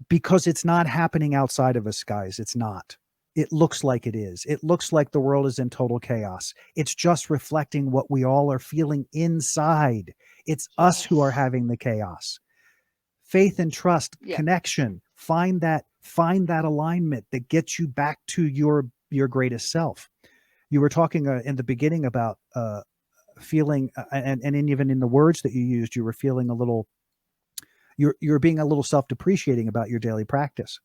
Speaker 1: because it's not happening outside of us, guys. It's not. It looks like it is. It looks like the world is in total chaos. It's just reflecting what we all are feeling inside. It's us who are having the chaos. Faith and trust, connection, find that alignment that gets you back to your greatest self. You were talking in the beginning about feeling, and even in the words that you used, you were feeling a little, you're being a little self-depreciating about your daily practice.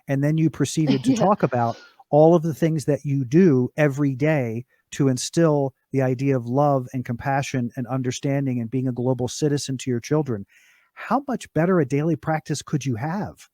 Speaker 1: And then you proceeded to talk about all of the things that you do every day to instill the idea of love and compassion and understanding and being a global citizen to your children. How much better a daily practice could you have?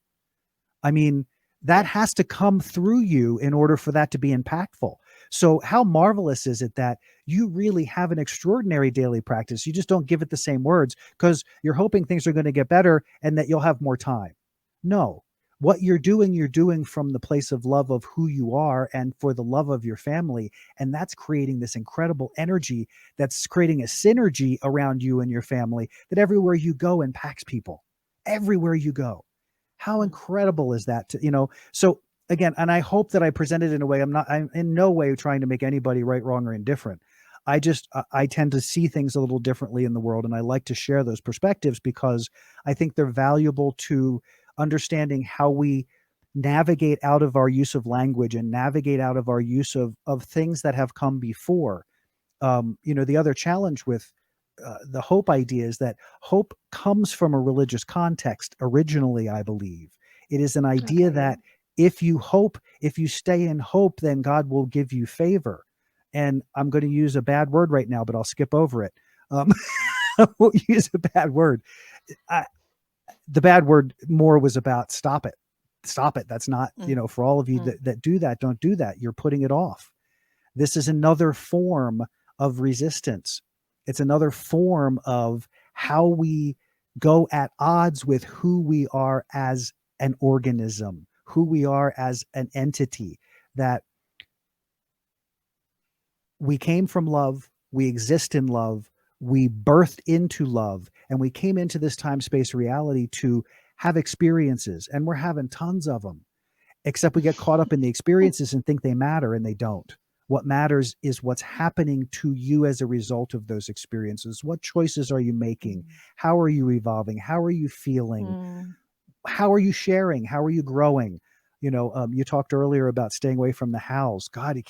Speaker 1: I mean, that has to come through you in order for that to be impactful. So how marvelous is it that you really have an extraordinary daily practice? You just don't give it the same words because you're hoping things are going to get better and that you'll have more time. No, what you're doing from the place of love of who you are and for the love of your family. And that's creating this incredible energy that's creating a synergy around you and your family that everywhere you go impacts people. Everywhere you go. How incredible is that? So again, and I hope that I presented it in a way, I'm in no way trying to make anybody right, wrong, or indifferent. I tend to see things a little differently in the world, and I like to share those perspectives because I think they're valuable to understanding how we navigate out of our use of language and navigate out of our use of things that have come before. The other challenge with the hope idea is that hope comes from a religious context originally, I believe. It is an idea that if you hope, if you stay in hope, then God will give you favor. And I'm going to use a bad word right now, but I'll skip over it. I won't use a bad word. The bad word more was about stop it. Stop it. That's not, for all of you that do that, don't do that. You're putting it off. This is another form of resistance. It's another form of how we go at odds with who we are as an organism, who we are as an entity, that we came from love, we exist in love, we birthed into love, and we came into this time-space reality to have experiences, and we're having tons of them, except we get caught up in the experiences and think they matter, and they don't. What matters is what's happening to you as a result of those experiences. What choices are you making? How are you evolving? How are you feeling? How are you sharing? How are you growing? You talked earlier about staying away from the hows. God,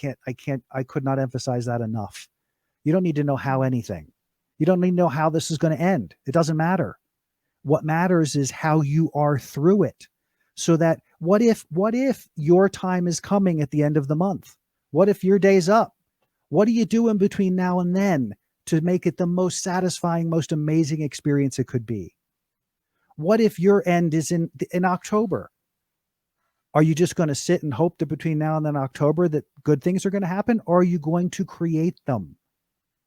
Speaker 1: I could not emphasize that enough. You don't need to know how anything. You don't need to know how this is going to end. It doesn't matter. What matters is how you are through it. So that what if your time is coming at the end of the month? What if your day's up? What do you do in between now and then to make it the most satisfying, most amazing experience it could be? What if your end is in October? Are you just going to sit and hope that between now and then October that good things are going to happen? Or are you going to create them?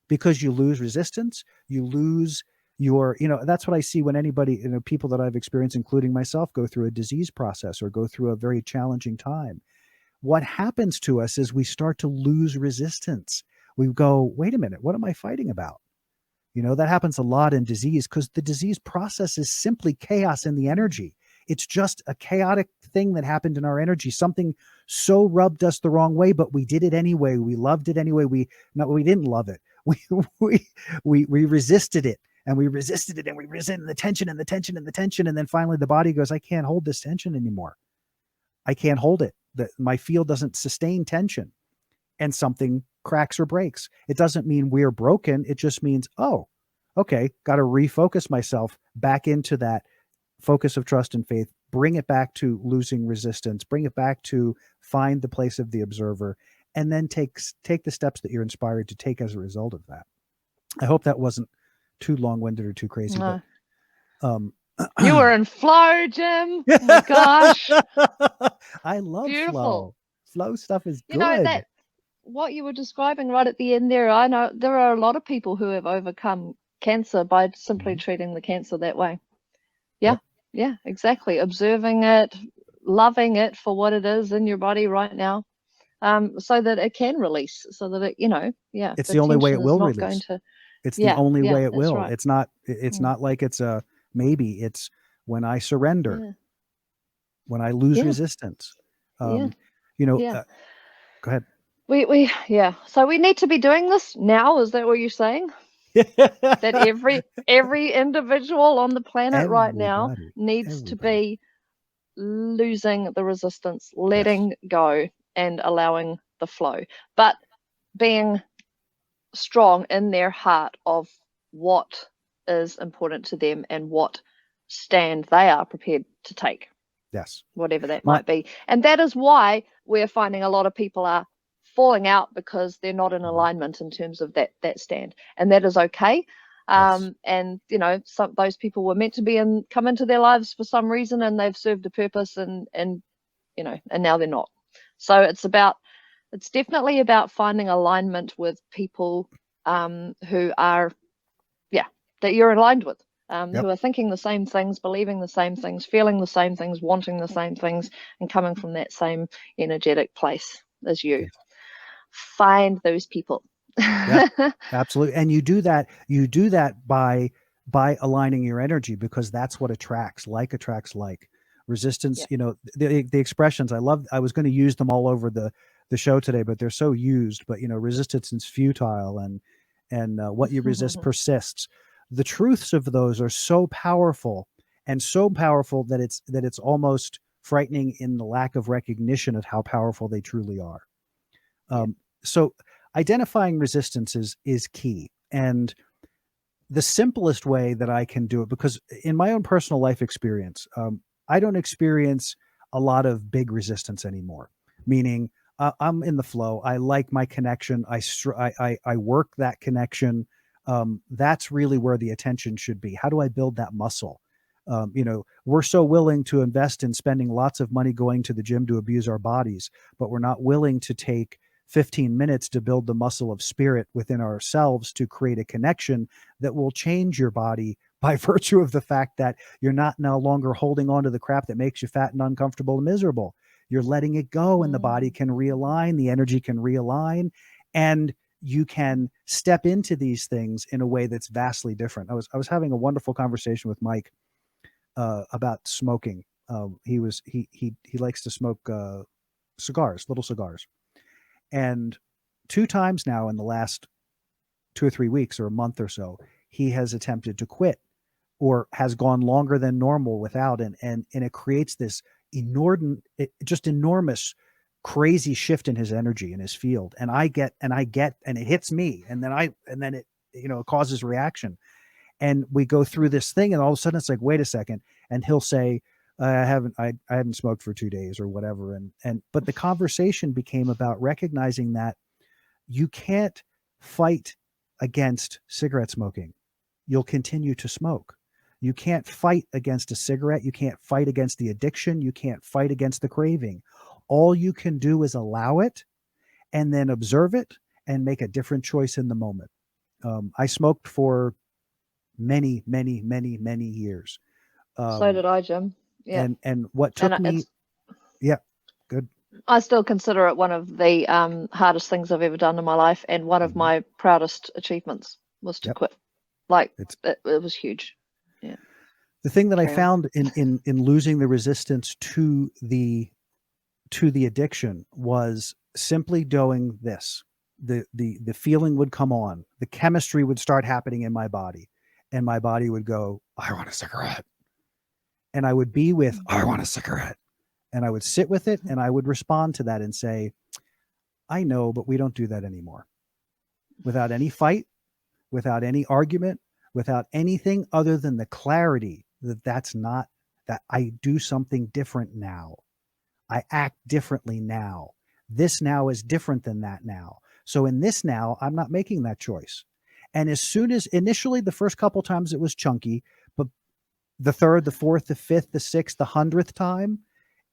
Speaker 1: Because you lose resistance, you lose your, that's what I see when anybody, people that I've experienced, including myself, go through a disease process or go through a very challenging time. What happens to us is we start to lose resistance. We go, wait a minute, what am I fighting about? That happens a lot in disease because the disease process is simply chaos in the energy. It's just a chaotic thing that happened in our energy. Something so rubbed us the wrong way, but we did it anyway. We loved it anyway. We didn't love it. We resisted it, and we resisted it, and we resisted the tension and the tension and the tension. And then finally the body goes, I can't hold this tension anymore. I can't hold it. My field doesn't sustain tension, and something cracks or breaks. It doesn't mean we're broken. It just means, oh, okay, got to refocus myself back into that focus of trust and faith, bring it back to losing resistance, bring it back to find the place of the observer, and then take the steps that you're inspired to take as a result of that. I hope that wasn't too long-winded or too crazy,
Speaker 2: No.
Speaker 1: but
Speaker 2: you were in flow, Jim. Oh my gosh.
Speaker 1: I love
Speaker 2: Beautiful.
Speaker 1: flow. Flow stuff is good.
Speaker 2: That what you were describing right at the end there, I know there are a lot of people who have overcome cancer by simply treating the cancer that way. Yeah, exactly. Observing it, loving it for what it is in your body right now, so that it can release, so that it,
Speaker 1: it's the only way it will release. It's the only way it will.
Speaker 2: Right.
Speaker 1: It's not like it's a maybe. It's when I surrender, when I lose resistance. Go ahead.
Speaker 2: So we need to be doing this now. Is that what you're saying? That every individual on the planet right now needs to be losing the resistance, letting go and allowing the flow, but being strong in their heart of what is important to them and what stand they are prepared to take.
Speaker 1: Yes.
Speaker 2: Whatever that might be. And that is why we're finding a lot of people are falling out, because they're not in alignment in terms of that stand. And that is okay. And those people were meant to come into their lives for some reason, and they've served a purpose, and now they're not. So it's about It's definitely about finding alignment with people who are, that you're aligned with,
Speaker 1: Yep.
Speaker 2: who are thinking the same things, believing the same things, feeling the same things, wanting the same things, and coming from that same energetic place as you.
Speaker 1: Yes.
Speaker 2: Find those people.
Speaker 1: Yep. Absolutely. And you do that by aligning your energy, because that's what attracts. Like attracts like. Resistance,
Speaker 2: Yeah.
Speaker 1: the expressions, I was going to use them all over the show today, but they're so used. But resistance is futile, and what you resist persists. The truths of those are so powerful, and so powerful that it's almost frightening in the lack of recognition of how powerful they truly are. So identifying resistance is key. And the simplest way that I can do it, because in my own personal life experience, I don't experience a lot of big resistance anymore. Meaning, I'm in the flow. I like my connection. I work that connection. That's really where the attention should be. How do I build that muscle? We're so willing to invest in spending lots of money going to the gym to abuse our bodies, but we're not willing to take 15 minutes to build the muscle of spirit within ourselves to create a connection that will change your body by virtue of the fact that you're not no longer holding on to the crap that makes you fat and uncomfortable and miserable. You're letting it go, and the body can realign, the energy can realign, and you can step into these things in a way that's vastly different. I was having a wonderful conversation with Mike about smoking. He likes to smoke cigars, little cigars. And 2 times now in the last 2 or 3 weeks or a month or so, he has attempted to quit, or has gone longer than normal without. And it creates this enormous, crazy shift in his energy, in his field. And it hits me. And then it, it causes reaction. And we go through this thing, and all of a sudden it's like, wait a second. And he'll say, I haven't smoked for 2 days or whatever. But the conversation became about recognizing that you can't fight against cigarette smoking. You'll continue to smoke. You can't fight against a cigarette. You can't fight against the addiction. You can't fight against the craving. All you can do is allow it, and then observe it, and make a different choice in the moment. I smoked for many, many, many, many years.
Speaker 2: So did I, Jim. Yeah.
Speaker 1: And what took
Speaker 2: And
Speaker 1: me, yeah, good.
Speaker 2: I still consider it one of the hardest things I've ever done in my life, and one of my proudest achievements was to quit. Like, it was huge. Yeah.
Speaker 1: The thing that I found in losing the resistance to the addiction was simply doing this. The feeling would come on, the chemistry would start happening in my body, and my body would go, I want a cigarette. And I would be with, I want a cigarette. And I would sit with it, and I would respond to that and say, I know, but we don't do that anymore. Without any fight, without any argument, without anything other than the clarity that I do something different now. I act differently now. This now is different than that now. So in this now, I'm not making that choice. And as soon as initially the first couple times it was chunky, but the third, the fourth, the fifth, the sixth, the 100th time,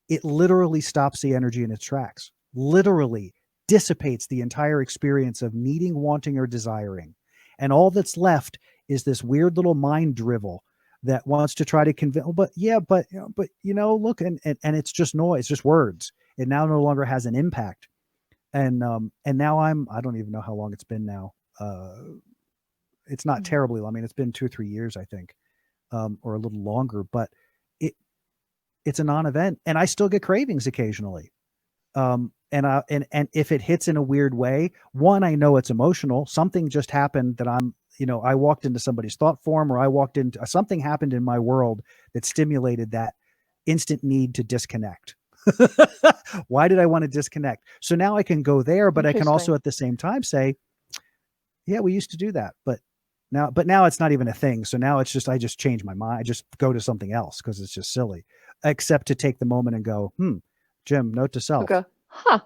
Speaker 1: it literally stops the energy in its tracks, literally dissipates the entire experience of needing, wanting, or desiring. And all that's left is this weird little mind drivel that wants to try to convince, look, and it's just noise, just words. It now no longer has an impact. And now I don't even know how long it's been now. It's not terribly, I mean, it's been 2 or 3 years, I think, or a little longer, but it's a non-event, and I still get cravings occasionally. And if it hits in a weird way, one, I know it's emotional. Something just happened that I walked into somebody's thought form, or I walked into something happened in my world that stimulated that instant need to disconnect. Why did I want to disconnect? So now I can go there, but I can also at the same time say, yeah, we used to do that, but now it's not even a thing. So now it's just, I just change my mind. I just go to something else because it's just silly, except to take the moment and go, Jim, note to self.
Speaker 2: Okay. Huh.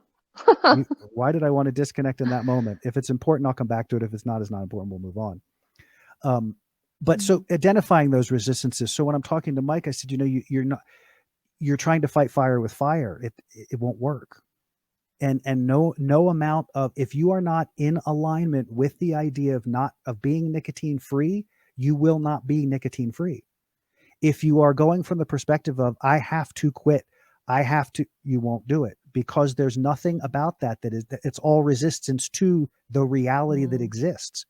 Speaker 1: Why did I want to disconnect in that moment? If it's important, I'll come back to it. If it's not important, we'll move on. But so identifying those resistances. So when I'm talking to Mike, I said, you're trying to fight fire with fire. It won't work. And no amount of, if you are not in alignment with the idea of being nicotine free, you will not be nicotine free. If you are going from the perspective of, I have to quit, you won't do it, because there's nothing about it's all resistance to the reality that exists.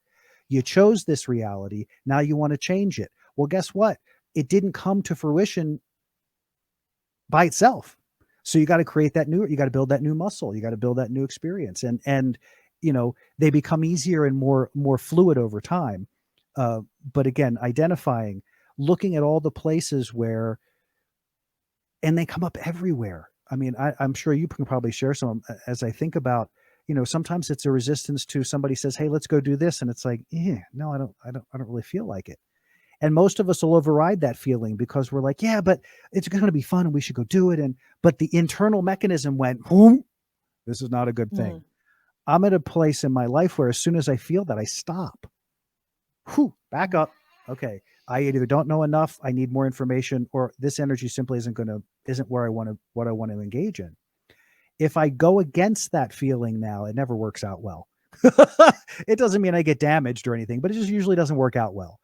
Speaker 1: You chose this reality. Now you want to change it. Well, guess what? It didn't come to fruition by itself. So you got to create you got to build that new muscle. You got to build that new experience. And, they become easier and more fluid over time. But again, looking at all the places where, and they come up everywhere. I mean, I'm sure you can probably share some as I think about, sometimes it's a resistance to somebody says, hey, let's go do this. And it's like, no, I don't really feel like it. And most of us will override that feeling because we're like, yeah, but it's going to be fun and we should go do it. But the internal mechanism went, boom, this is not a good thing. I'm at a place in my life where as soon as I feel that, I stop. Back up. Okay. I either don't know enough, I need more information, or this energy simply isn't what I want to engage in. If I go against that feeling now, it never works out well. It doesn't mean I get damaged or anything, but it just usually doesn't work out well.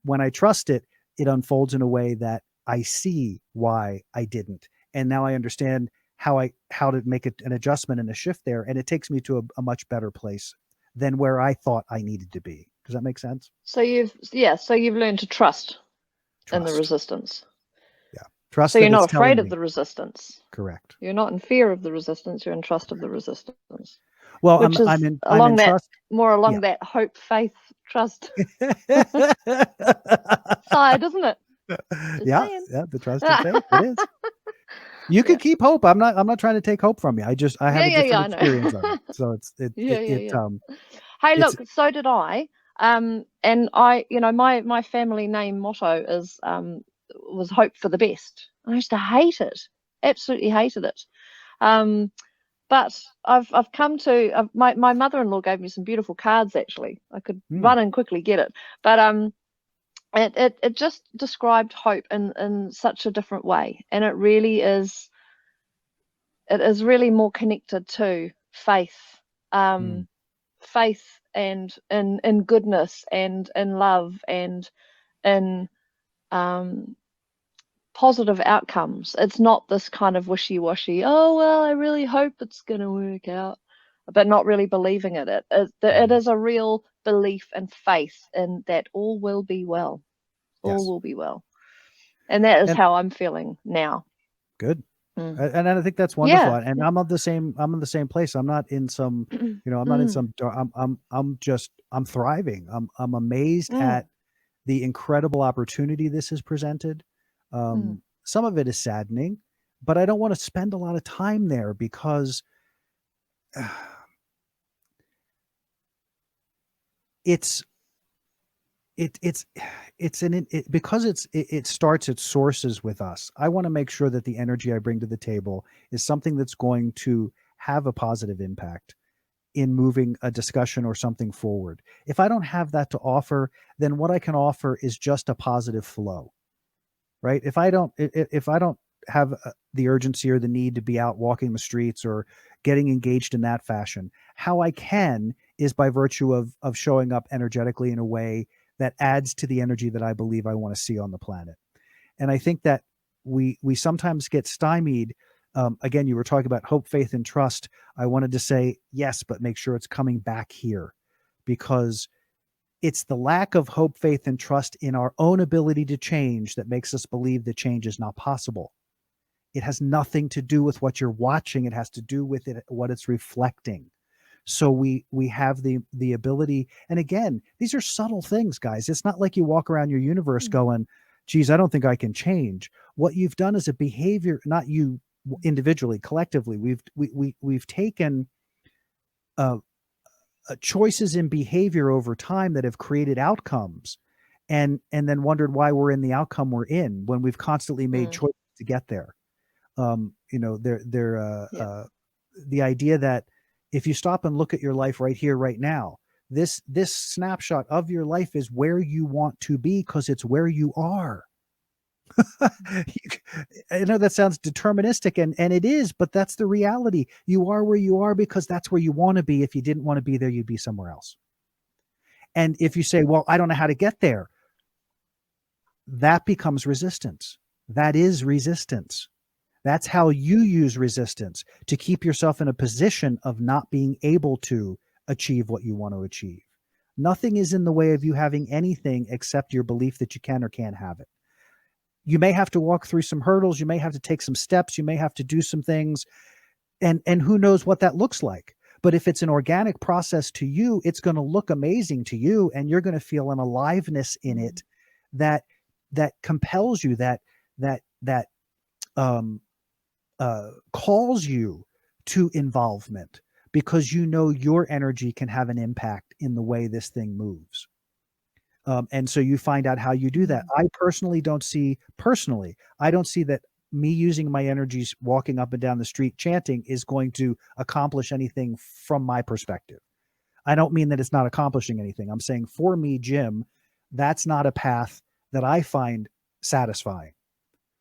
Speaker 1: When I trust it, it unfolds in a way that I see why I didn't. And now I understand how to make an adjustment and a shift there. And it takes me to a much better place than where I thought I needed to be. Does that make sense?
Speaker 2: So you've learned to trust in the resistance.
Speaker 1: Yeah. Trust.
Speaker 2: So you're not afraid of the resistance.
Speaker 1: Correct.
Speaker 2: You're not in fear of the resistance. You're in trust of the resistance.
Speaker 1: Well,
Speaker 2: which
Speaker 1: I'm in
Speaker 2: trust. More along
Speaker 1: Yeah.
Speaker 2: that hope, faith, trust side, isn't it?
Speaker 1: Yeah, the trust and faith. It is. You could keep hope. I'm not trying to take hope from you. I have a different experience of it. So
Speaker 2: Hey, look, so did I. And I, my family name motto is was hope for the best. I used to hate it. Absolutely hated it. But I've come to my mother-in-law gave me some beautiful cards. Actually, I could run and quickly get it, but it just described hope in such a different way, and it is really more connected to faith, faith and in goodness and in love and in positive outcomes. It's not this kind of wishy-washy, oh well, I really hope it's gonna work out, but not really believing it. It is a real belief and faith in that all will be well. All will be well. And that is how I'm feeling now.
Speaker 1: Good. And I think that's wonderful.
Speaker 2: Yeah.
Speaker 1: And I'm in the same place. I'm not in some, I'm not in some, I'm thriving. I'm amazed at the incredible opportunity this has presented. Some of it is saddening, but I don't want to spend a lot of time there because it starts its sources with us. I want to make sure that the energy I bring to the table is something that's going to have a positive impact in moving a discussion or something forward. If I don't have that to offer, then what I can offer is just a positive flow, right? If I don't have the urgency or the need to be out walking the streets or getting engaged in that fashion, how I can is by virtue of showing up energetically in a way that adds to the energy that I believe I want to see on the planet. And I think that we sometimes get stymied. Again, you were talking about hope, faith, and trust. I wanted to say yes, but make sure it's coming back here, because it's the lack of hope, faith, and trust in our own ability to change that makes us believe that change is not possible. It has nothing to do with what you're watching. It has to do with what it's reflecting. So we have the ability. And again, these are subtle things, guys. It's not like you walk around your universe going, geez, I don't think I can change. What you've done is a behavior, not you individually, collectively. We've taken choices in behavior over time that have created outcomes, and then wondered why we're in the outcome we're in when we've constantly made choices to get there. The idea that if you stop and look at your life right here, right now, this snapshot of your life is where you want to be because it's where you are. I know that sounds deterministic, and it is, but that's the reality. You are where you are because that's where you want to be. If you didn't want to be there, you'd be somewhere else. And if you say, well, I don't know how to get there, that becomes resistance. That is resistance. That's how you use resistance to keep yourself in a position of not being able to achieve what you want to achieve. Nothing is in the way of you having anything except your belief that you can or can't have it. You may have to walk through some hurdles. You may have to take some steps. You may have to do some things. And who knows what that looks like. But if it's an organic process to you, it's going to look amazing to you, and you're going to feel an aliveness in it that compels you, that calls you to involvement, because you know your energy can have an impact in the way this thing moves. And so you find out how you do that. I don't see that me using my energies walking up and down the street chanting is going to accomplish anything from my perspective. I don't mean that it's not accomplishing anything. I'm saying for me, Jim, that's not a path that I find satisfying.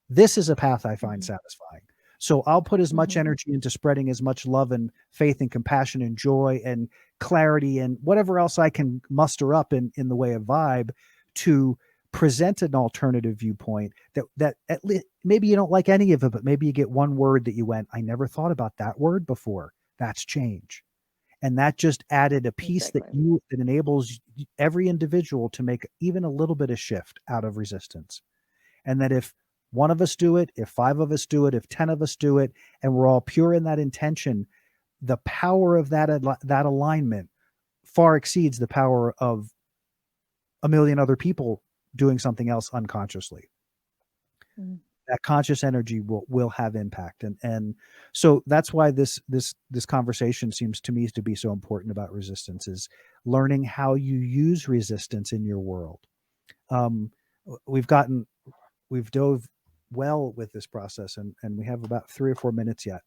Speaker 1: This is a path I find satisfying. So I'll put as much energy into spreading as much love and faith and compassion and joy and clarity and whatever else I can muster up in the way of vibe to present an alternative viewpoint that at least maybe you don't like any of it, but maybe you get one word that you went, I never thought about that word before. That's change. And that just added a piece that enables every individual to make even a little bit of shift out of resistance. And that if one of us do it, if 5 of us do it, if 10 of us do it, and we're all pure in that intention, the power of that alignment far exceeds the power of a million other people doing something else unconsciously. That conscious energy will have impact. And so that's why this conversation seems to me to be so important about resistance, is learning how you use resistance in your world. We've dove well with this process, and we have about 3 or 4 minutes yet.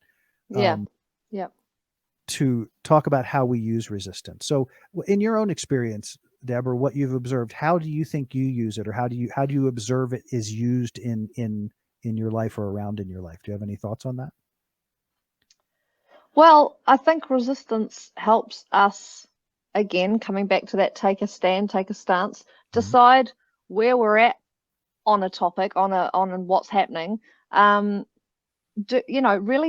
Speaker 1: To talk about how we use resistance. So in your own experience, Debra, what you've observed, how do you think you use it, or how do you observe it is used in your life or around in your life? Do you have any thoughts on that?
Speaker 2: Well, I think resistance helps us, again, coming back to that take a stand, take a stance, decide where we're at on a topic, on what's happening. Really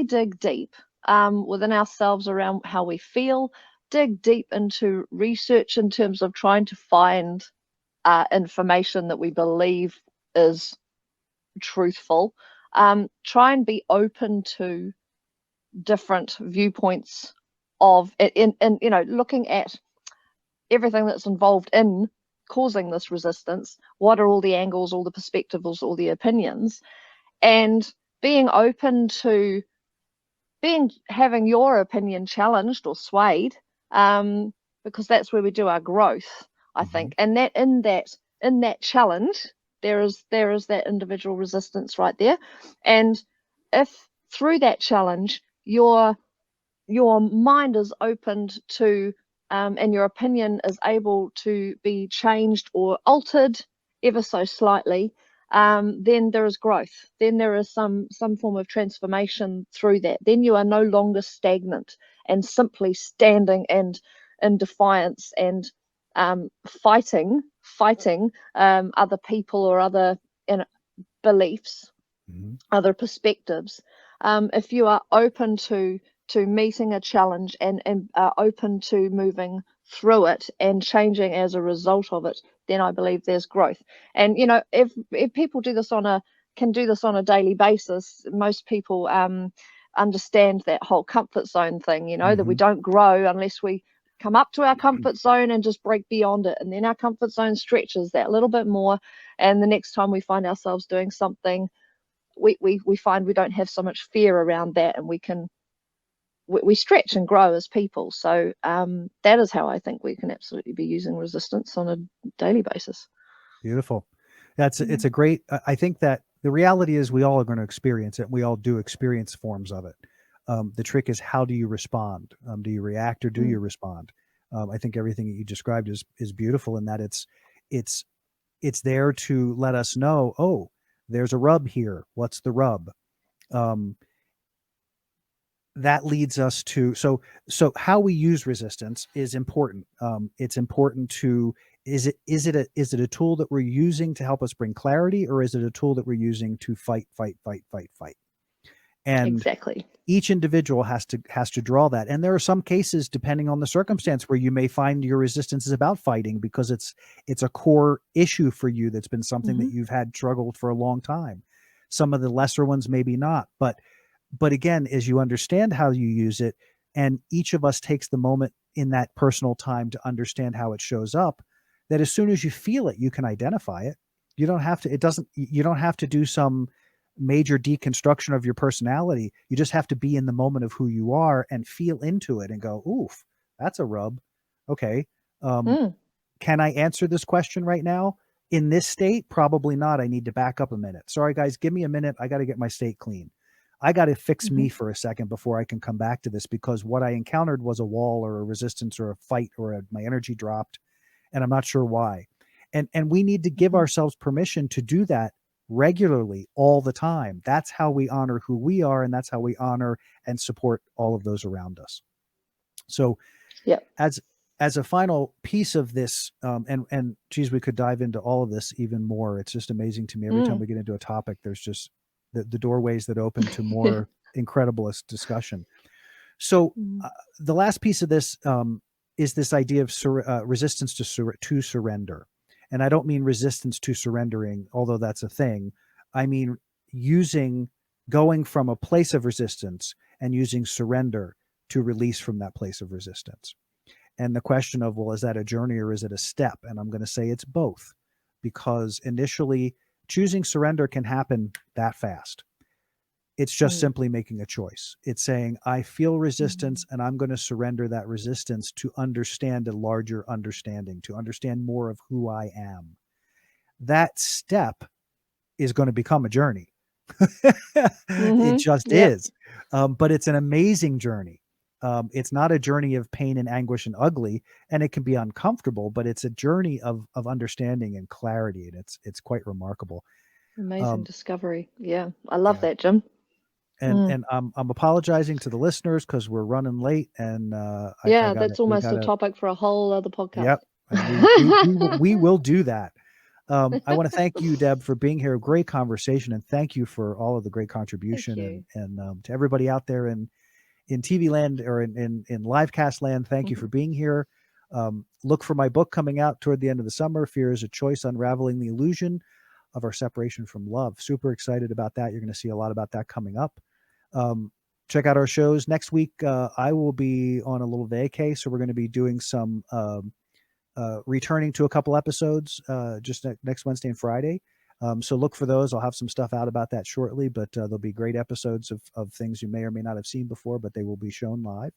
Speaker 2: dig deep within ourselves around how we feel, dig deep into research in terms of trying to find information that we believe is truthful. Try and be open to different viewpoints of it, in looking at everything that's involved in causing this resistance. What are all the angles, all the perspectives, all the opinions, and being open to having your opinion challenged or swayed, because that's where we do our growth, I think. And that in that challenge, there is that individual resistance right there. And if through that challenge your mind is opened to, and your opinion is able to be changed or altered ever so slightly, then there is growth. Then there is some form of transformation through that. Then you are no longer stagnant and simply standing and in defiance and fighting other people or other beliefs, other perspectives. If you are open to meeting a challenge and are open to moving through it and changing as a result of it, then I believe there's growth. And if people can do this on a daily basis, most people understand that whole comfort zone thing, that we don't grow unless we come up to our comfort zone and just break beyond it, and then our comfort zone stretches that little bit more, and the next time we find ourselves doing something, we find we don't have so much fear around that, and we stretch and grow as people. So that is how I think we can absolutely be using resistance on a daily basis.
Speaker 1: Beautiful. It's a great, I think that the reality is we all are going to experience it. We all do experience forms of it. The trick is, how do you respond? Do you react or do you respond? I think everything that you described is beautiful in that it's there to let us know, oh, There's a rub here. What's the rub? That leads us to, so how we use resistance is important. It's important to, is it a tool that we're using to help us bring clarity, or is it a tool that we're using to fight? And
Speaker 2: Exactly.
Speaker 1: each individual has to draw that. And there are some cases, depending on the circumstance, where you may find your resistance is about fighting because it's a core issue for you that's been something that you've had struggled for a long time. Some of the lesser ones maybe not, but again, as you understand how you use it, and each of us takes the moment in that personal time to understand how it shows up, that as soon as you feel it, you can identify it. You don't have to, you don't have to do some major deconstruction of your personality. You just have to be in the moment of who you are and feel into it and go, oof, that's a rub. Okay. Can I answer this question right now? In this state? Probably not. I need to back up a minute. Sorry, guys, give me a minute. I got to get my state clean. I got to fix me for a second before I can come back to this, because what I encountered was a wall or a resistance or a fight, or my energy dropped, and I'm not sure why. And we need to give ourselves permission to do that regularly, all the time. That's how we honor who we are, and that's how we honor and support all of those around us. So as a final piece of this, and geez, we could dive into all of this even more. It's just amazing to me. Every time we get into a topic, there's just the doorways that open to more incredible discussion. So the last piece of this is this idea of resistance to surrender. And I don't mean resistance to surrendering, although that's a thing. I mean going from a place of resistance and using surrender to release from that place of resistance. And the question of, well, is that a journey or is it a step? And I'm going to say it's both, because initially choosing surrender can happen that fast. It's just simply making a choice. It's saying, I feel resistance and I'm going to surrender that resistance to understand a larger understanding, to understand more of who I am. That step is going to become a journey. It just is. But it's an amazing journey. It's not a journey of pain and anguish and ugly, and it can be uncomfortable, but it's a journey of understanding and clarity. And it's quite remarkable.
Speaker 2: Amazing discovery. Yeah. I love that, Jim.
Speaker 1: And I'm apologizing to the listeners because we're running late, and
Speaker 2: that's almost a topic for a whole other podcast.
Speaker 1: Yep, we will do that. I want to thank you, Deb, for being here. Great conversation, and thank you for all of the great contribution, and to everybody out there in TV land or in livecast land. Thank you for being here. Look for my book coming out toward the end of the summer. Fear is a Choice: Unraveling the Illusion of Our Separation from Love. Super excited about that. You're going to see a lot about that coming up. Check out our shows next week. I will be on a little vacay, so we're going to be doing some returning to a couple episodes just next Wednesday and Friday. So look for those. I'll have some stuff out about that shortly, but there'll be great episodes of things you may or may not have seen before, but they will be shown live.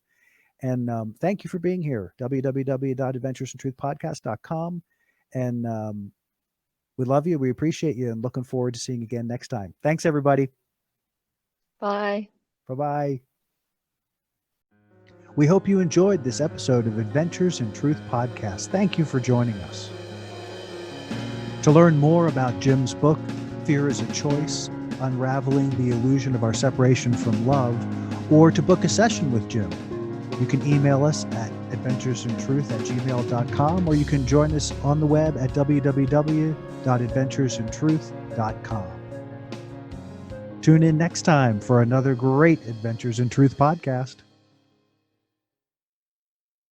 Speaker 1: And thank you for being here. www.adventuresinTruthpodcast.com. And we love you. We appreciate you, and looking forward to seeing you again next time. Thanks, everybody.
Speaker 2: Bye.
Speaker 1: Bye-bye. We hope you enjoyed this episode of Adventures in Truth Podcast. Thank you for joining us. To learn more about Jim's book, Fear is a Choice: Unraveling the Illusion of Our Separation from Love, or to book a session with Jim, you can email us at adventuresintruth@gmail.com, or you can join us on the web at www.adventuresintruth.com. Tune in next time for another great Adventures in Truth podcast.